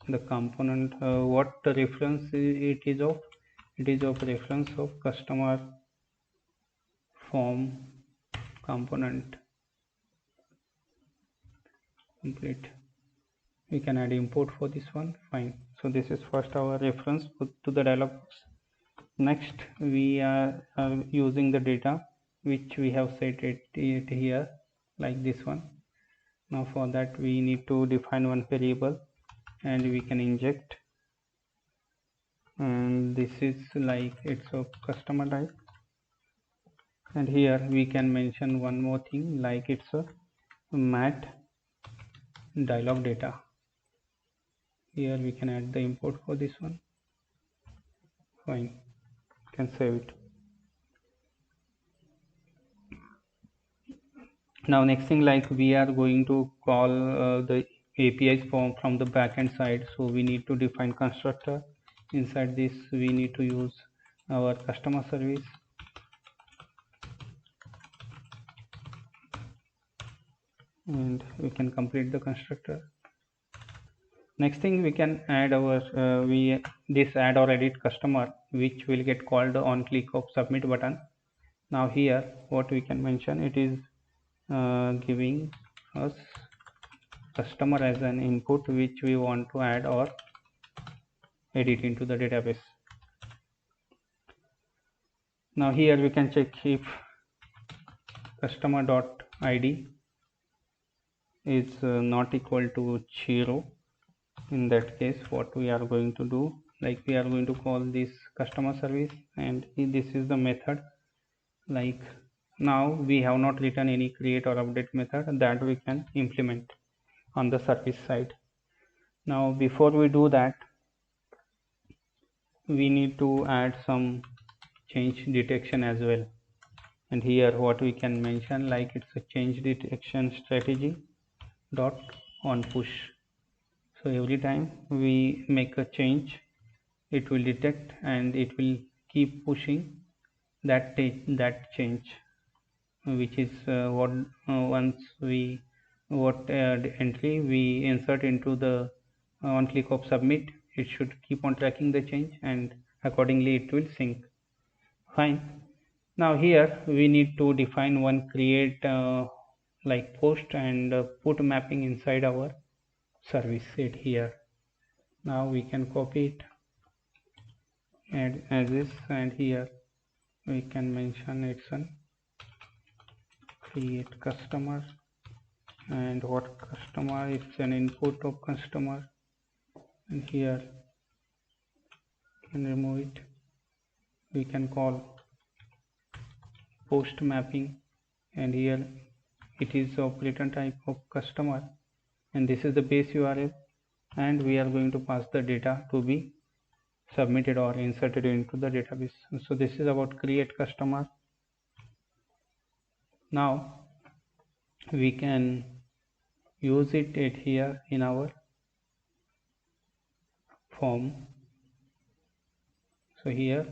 the component what the reference it is of, it is of reference of customer form component. Complete. We can add import for this one. Fine. So this is first our reference to the dialog box. Next we are using the data which we have set it here, like this one. Now for that we need to define one variable, and we can inject, and this is like it's a customer type, and here we can mention one more thing, like it's a matte dialog data. Here we can add the import for this one. Fine, can save it. Now next thing, like we are going to call the APIs from the backend side, so we need to define constructor. Inside this we need to use our customer service, and we can complete the constructor. Next thing, we can add our this add or edit customer, which will get called on click of submit button. Now here what we can mention, it is giving us customer as an input which we want to add or edit into the database. Now here we can check if customer.id is not equal to 0. In that case, what we are going to do, like we are going to call this customer service, and this is the method. Like now we have not written any create or update method that we can implement on the service side. Now before we do that, we need to add some change detection as well. And here what we can mention, like it's a change detection strategy dot on push. So every time we make a change, it will detect and it will keep pushing that change, which is once we entry we insert into the on click of submit, it should keep on tracking the change and accordingly it will sync. Fine. Now here we need to define one create like post and put mapping inside our service set here. Now we can copy it, add as this, and here we can mention it's an create customer, and what customer, it's an input of customer, and here can remove it. We can call post mapping, and here it is of return type of customer, and this is the base URL, and we are going to pass the data to be submitted or inserted into the database. So this is about create customer. Now we can use it here in our form. So here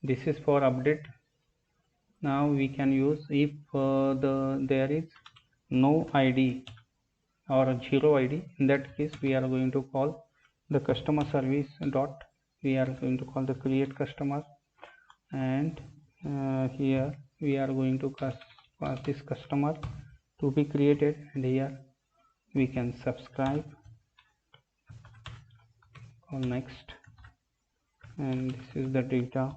this is for update. Now we can use if there is no ID or 0 ID. In that case we are going to call the customer service dot, we are going to call the create customer, and here we are going to pass this customer to be created, and here we can subscribe, call next, and this is the data,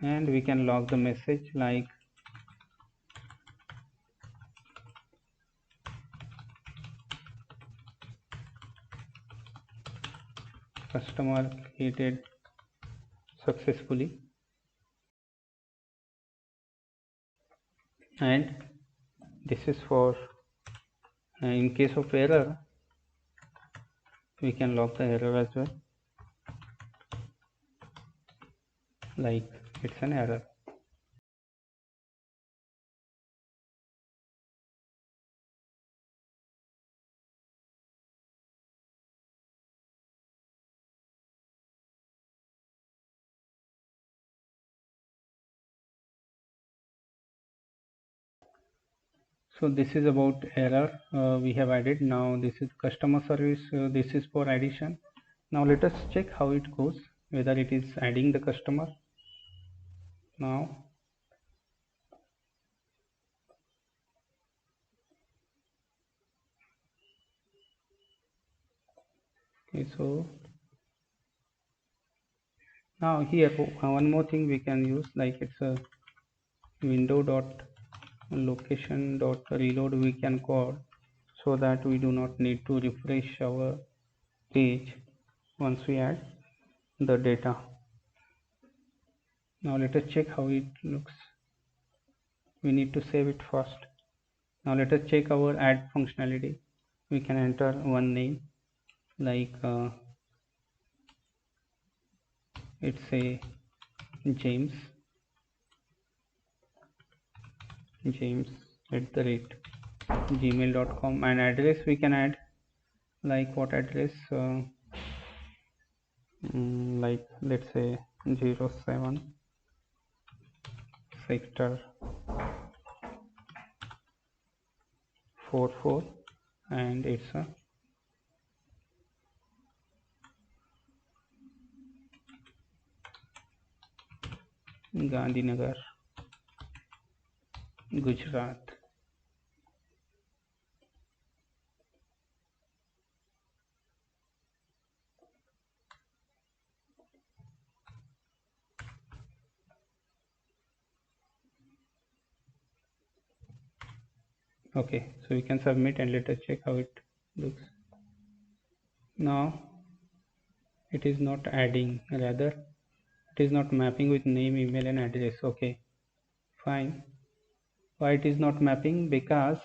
and we can log the message like customer created successfully. And this is for in case of error we can log the error as well, like it's an error. So this is about error we have added. Now this is customer service, this is for addition. Now let us check how it goes, whether it is adding the customer. Now okay, so now here one more thing we can use, like it's a window dot location dot reload we can call, so that we do not need to refresh our page once we add the data. Now let us check how it looks. We need to save it first. Now let us check our add functionality. We can enter one name, like it's a James at the rate gmail.com, and address we can add, like what address, like let's say 07 sector 44, and it's a Gandhinagar, Gujarat. Okay, so we can submit and let us check how it looks. Now it is not adding, rather it is not mapping with name, email and address. Okay, fine. Why it is not mapping? Because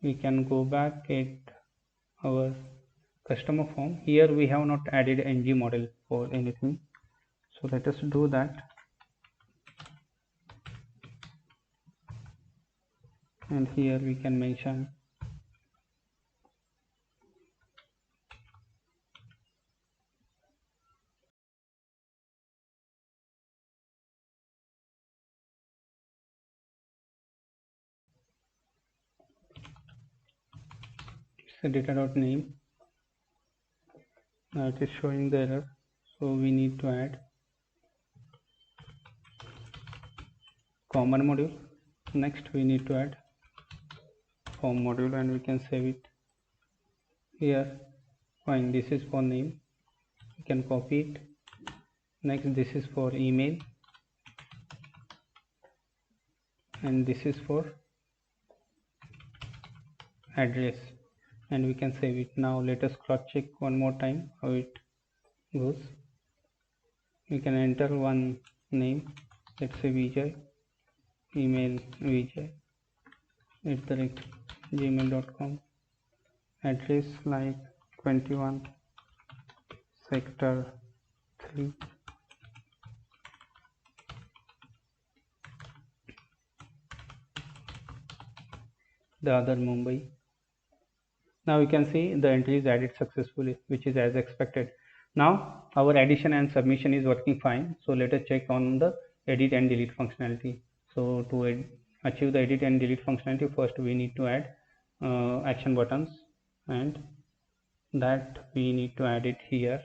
we can go back at our customer form. Here we have not added ng model for anything, so let us do that. And here we can mention it's a data.name. Now it is showing the error, so we need to add common module. Next we need to add form module and we can save it here. Fine, this is for name, we can copy it. Next this is for email and this is for address and we can save it. Now let us cross check one more time how it goes. We can enter one name, let's say Vijay, email vijay@gmail.com, address like 21 sector 3, the other Mumbai. Now you can see the entry is added successfully, which is as expected. Now our addition and submission is working fine, so let us check on the edit and delete functionality. So to achieve the edit and delete functionality, first we need to add action buttons, and that we need to add it here.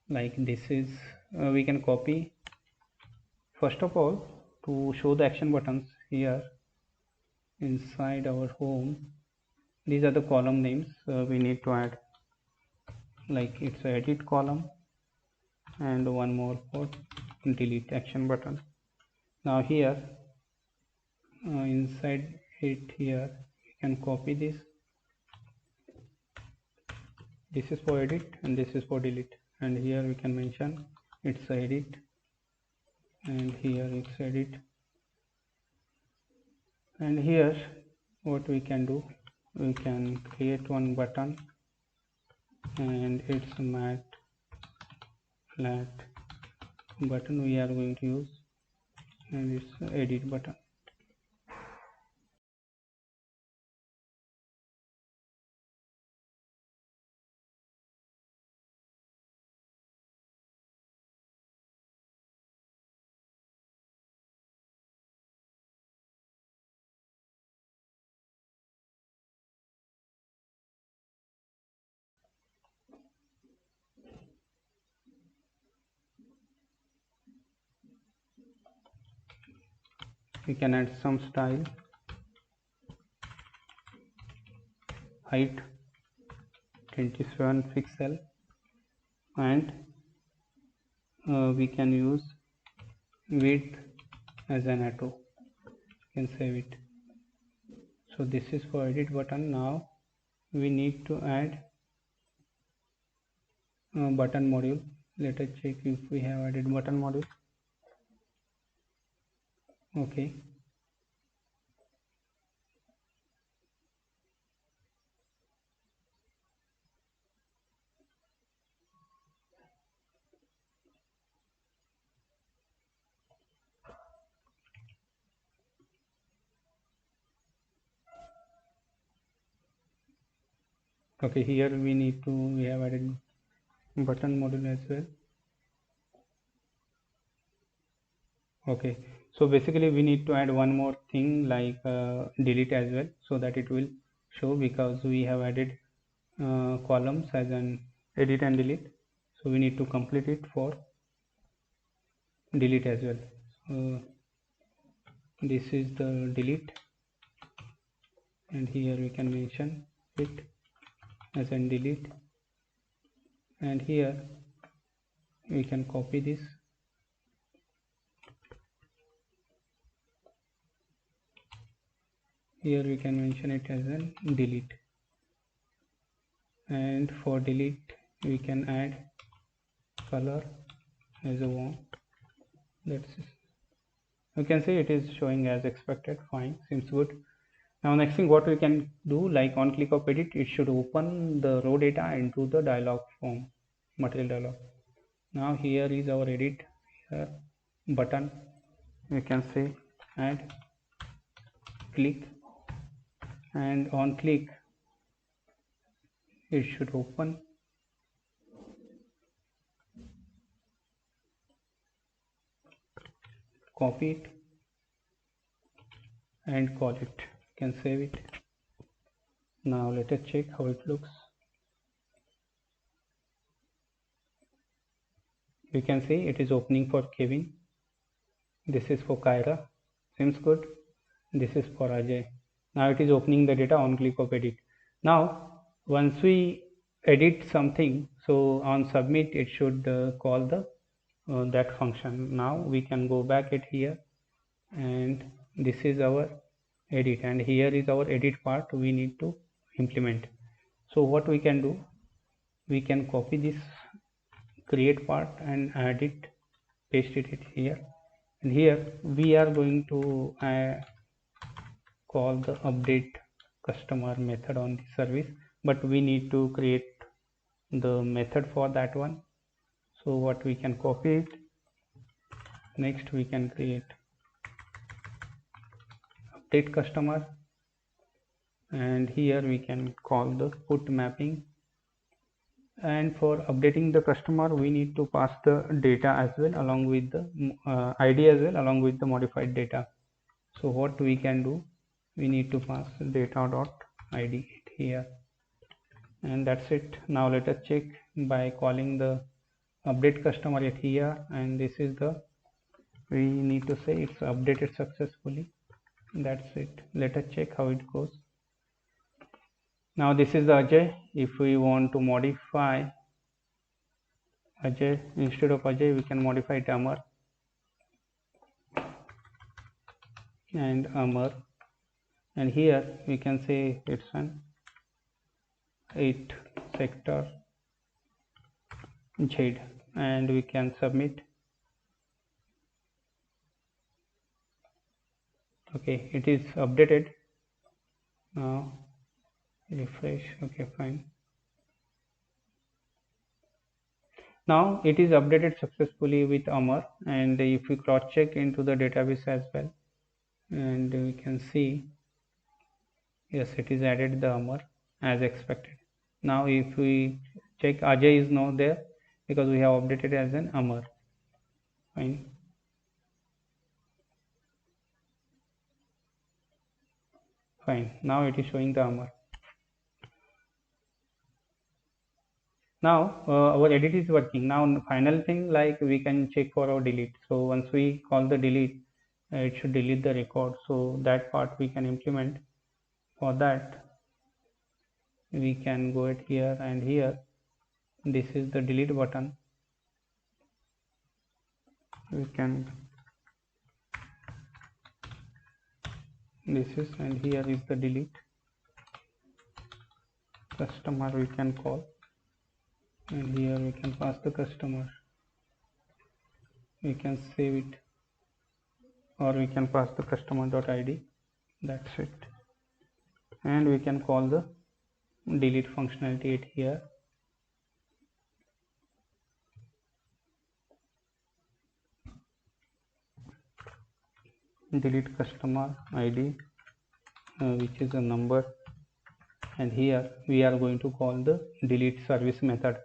Like this is we can copy. First of all, to show the action buttons here inside our home, these are the column names we need to add, like it's a edit column and one more for delete action button. Now here inside it here we can copy this. This is for edit and this is for delete, and here we can mention it's edit and here it's edit. And here what we can do, we can create one button and it's matte flat button we are going to use, and it's edit button. We can add some style, height 27 pixel, and we can use width as an auto. You can save it. So this is for edit button. Now we need to add button module. Let us check if we have added button module. Okay, okay, here we have added button module as well. Okay, so basically we need to add one more thing like delete as well, so that it will show, because we have added columns as an edit and delete, so we need to complete it for delete as well. So this is the delete, and here we can mention it as an delete, and here we can copy this Here we can mention it as an delete, and for delete we can add color as a one. That's it. You can see it is showing as expected. Fine, seems good. Now next thing what we can do, like on click of edit, it should open the raw data into the dialog form, material dialog. Now here is our edit button. We can say add, click, and on click it should open. Copy it and call it. You can save it. Now let us check how it looks. We can see it is opening for Kevin. This is for Kyra. Seems good. This is for Ajay. Now it is opening the data on click of edit. Now once we edit something, so on submit it should call the that function. Now we can go back at here, and this is our edit, and here is our edit part we need to implement. So what we can do, we can copy this create part and add it, paste it here, and here we are going to call the update customer method on the service, but we need to create the method for that one. So what we can copy it, next we can create update customer, and here we can call the put mapping, and for updating the customer we need to pass the data as well along with the ID as well along with the modified data. So what we can do, we need to pass data dot ID here, and that's it. Now let us check by calling the update customer at here, and this is the, we need to say it's updated successfully. That's it. Let us check how it goes. Now this is the Ajay. If we want to modify Ajay, instead of Ajay we can modify it Amar, and Amar, and here we can say it's an 8 sector Z, and we can submit. Okay, it is updated. Now refresh. Okay, fine. Now it is updated successfully with Amar, and if we cross check into the database as well, and we can see yes, it is added the Amar as expected. Now if we check, Ajay is now there because we have updated as an Amar. Fine. Fine. Now it is showing the Amar. Now our edit is working. Now final thing, like we can check for our delete. So once we call the delete, it should delete the record. So that part we can implement. For that we can go at here, and here this is the delete button. We can, this is, and here is the delete customer we can call, and here we can pass the customer. We can save it, or we can pass the customer.id. That's it, and we can call the delete functionality at here. Delete customer ID, which is a number, and here we are going to call the delete service method.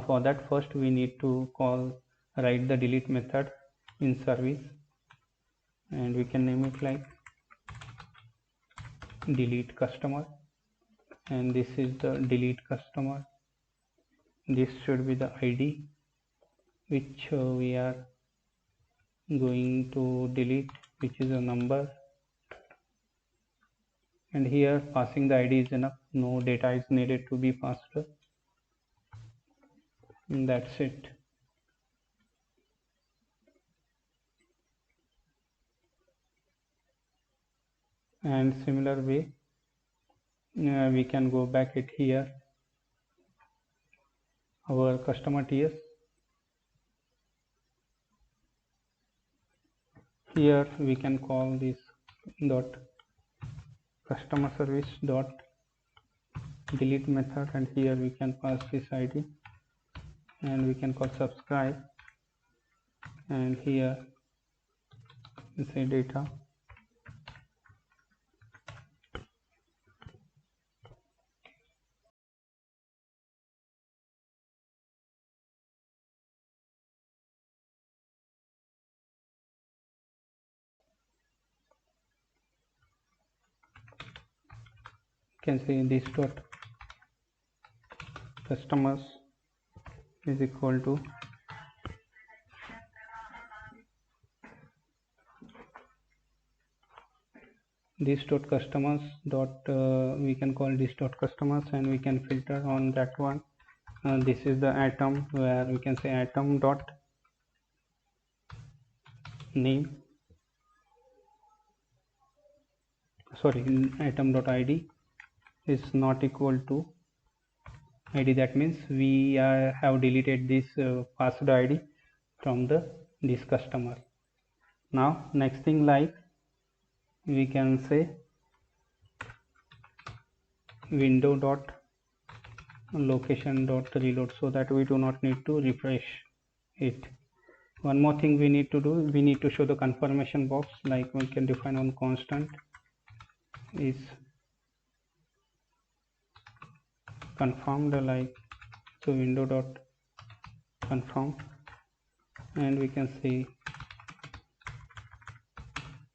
For that first we need to write the delete method in service, and we can name it like delete customer, and this is the delete customer. This should be the ID which we are going to delete, which is a number, and here passing the ID is enough, no data is needed to be passed, and that's it. and similar way we can go back it here, our customer TS. Here we can call this dot customer service dot delete method, and here we can pass this ID, and we can call subscribe, and here we say data. You can say this dot customers is equal to this dot customers dot we can call this dot customers, and we can filter on that one. This is the atom, where we can say atom dot name, sorry, atom dot ID is not equal to ID. That means we have deleted this password ID from this customer. Now next thing, like we can say window dot location dot reload, so that we do not need to refresh it. One more thing we need to do, we need to show the confirmation box, like we can define one constant is confirmed, like so window dot confirm, and we can say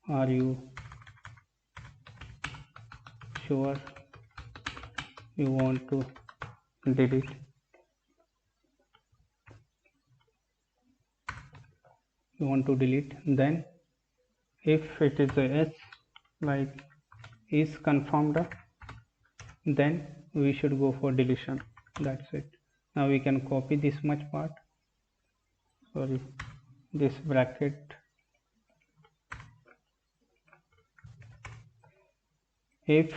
are you sure you want to delete, then if it is a yes, like is confirmed, then we should go for deletion. That's it. Now we can copy this much part, sorry, this bracket. If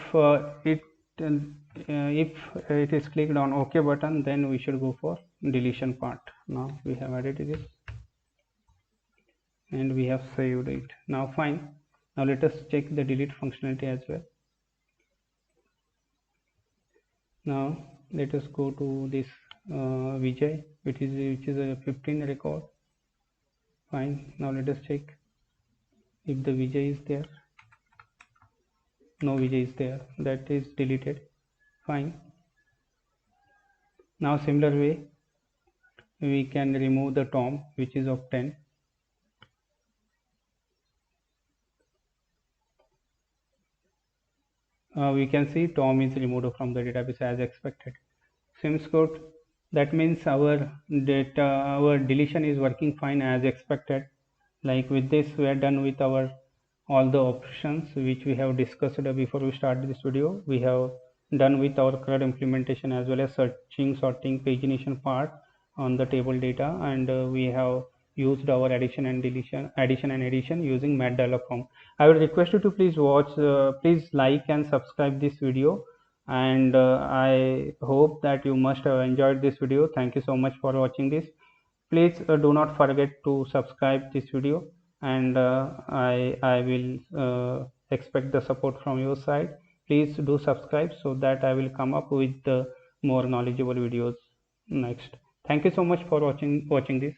it is clicked on OK button, then we should go for deletion part. Now we have added this and we have saved it. Now fine. Now let us check the delete functionality as well. Now let us go to this Vijay, which is a 15 record. Fine. Now let us check if the Vijay is there. No Vijay is there, that is deleted. Fine. Now similar way we can remove the Tom, which is of 10. We can see Tom is removed from the database as expected. Seems good. That means our deletion is working fine as expected. Like with this, we are done with our all the options which we have discussed before we started this video. We have done with our CRUD implementation, as well as searching, sorting, pagination part on the table data, and we have used our addition and addition using Mat dialog form. I would request you to please watch, please like and subscribe this video, and I hope that you must have enjoyed this video. Thank you so much for watching this. Please do not forget to subscribe this video, and I will expect the support from your side. Please do subscribe so that I will come up with more knowledgeable videos next. Thank you so much for watching this.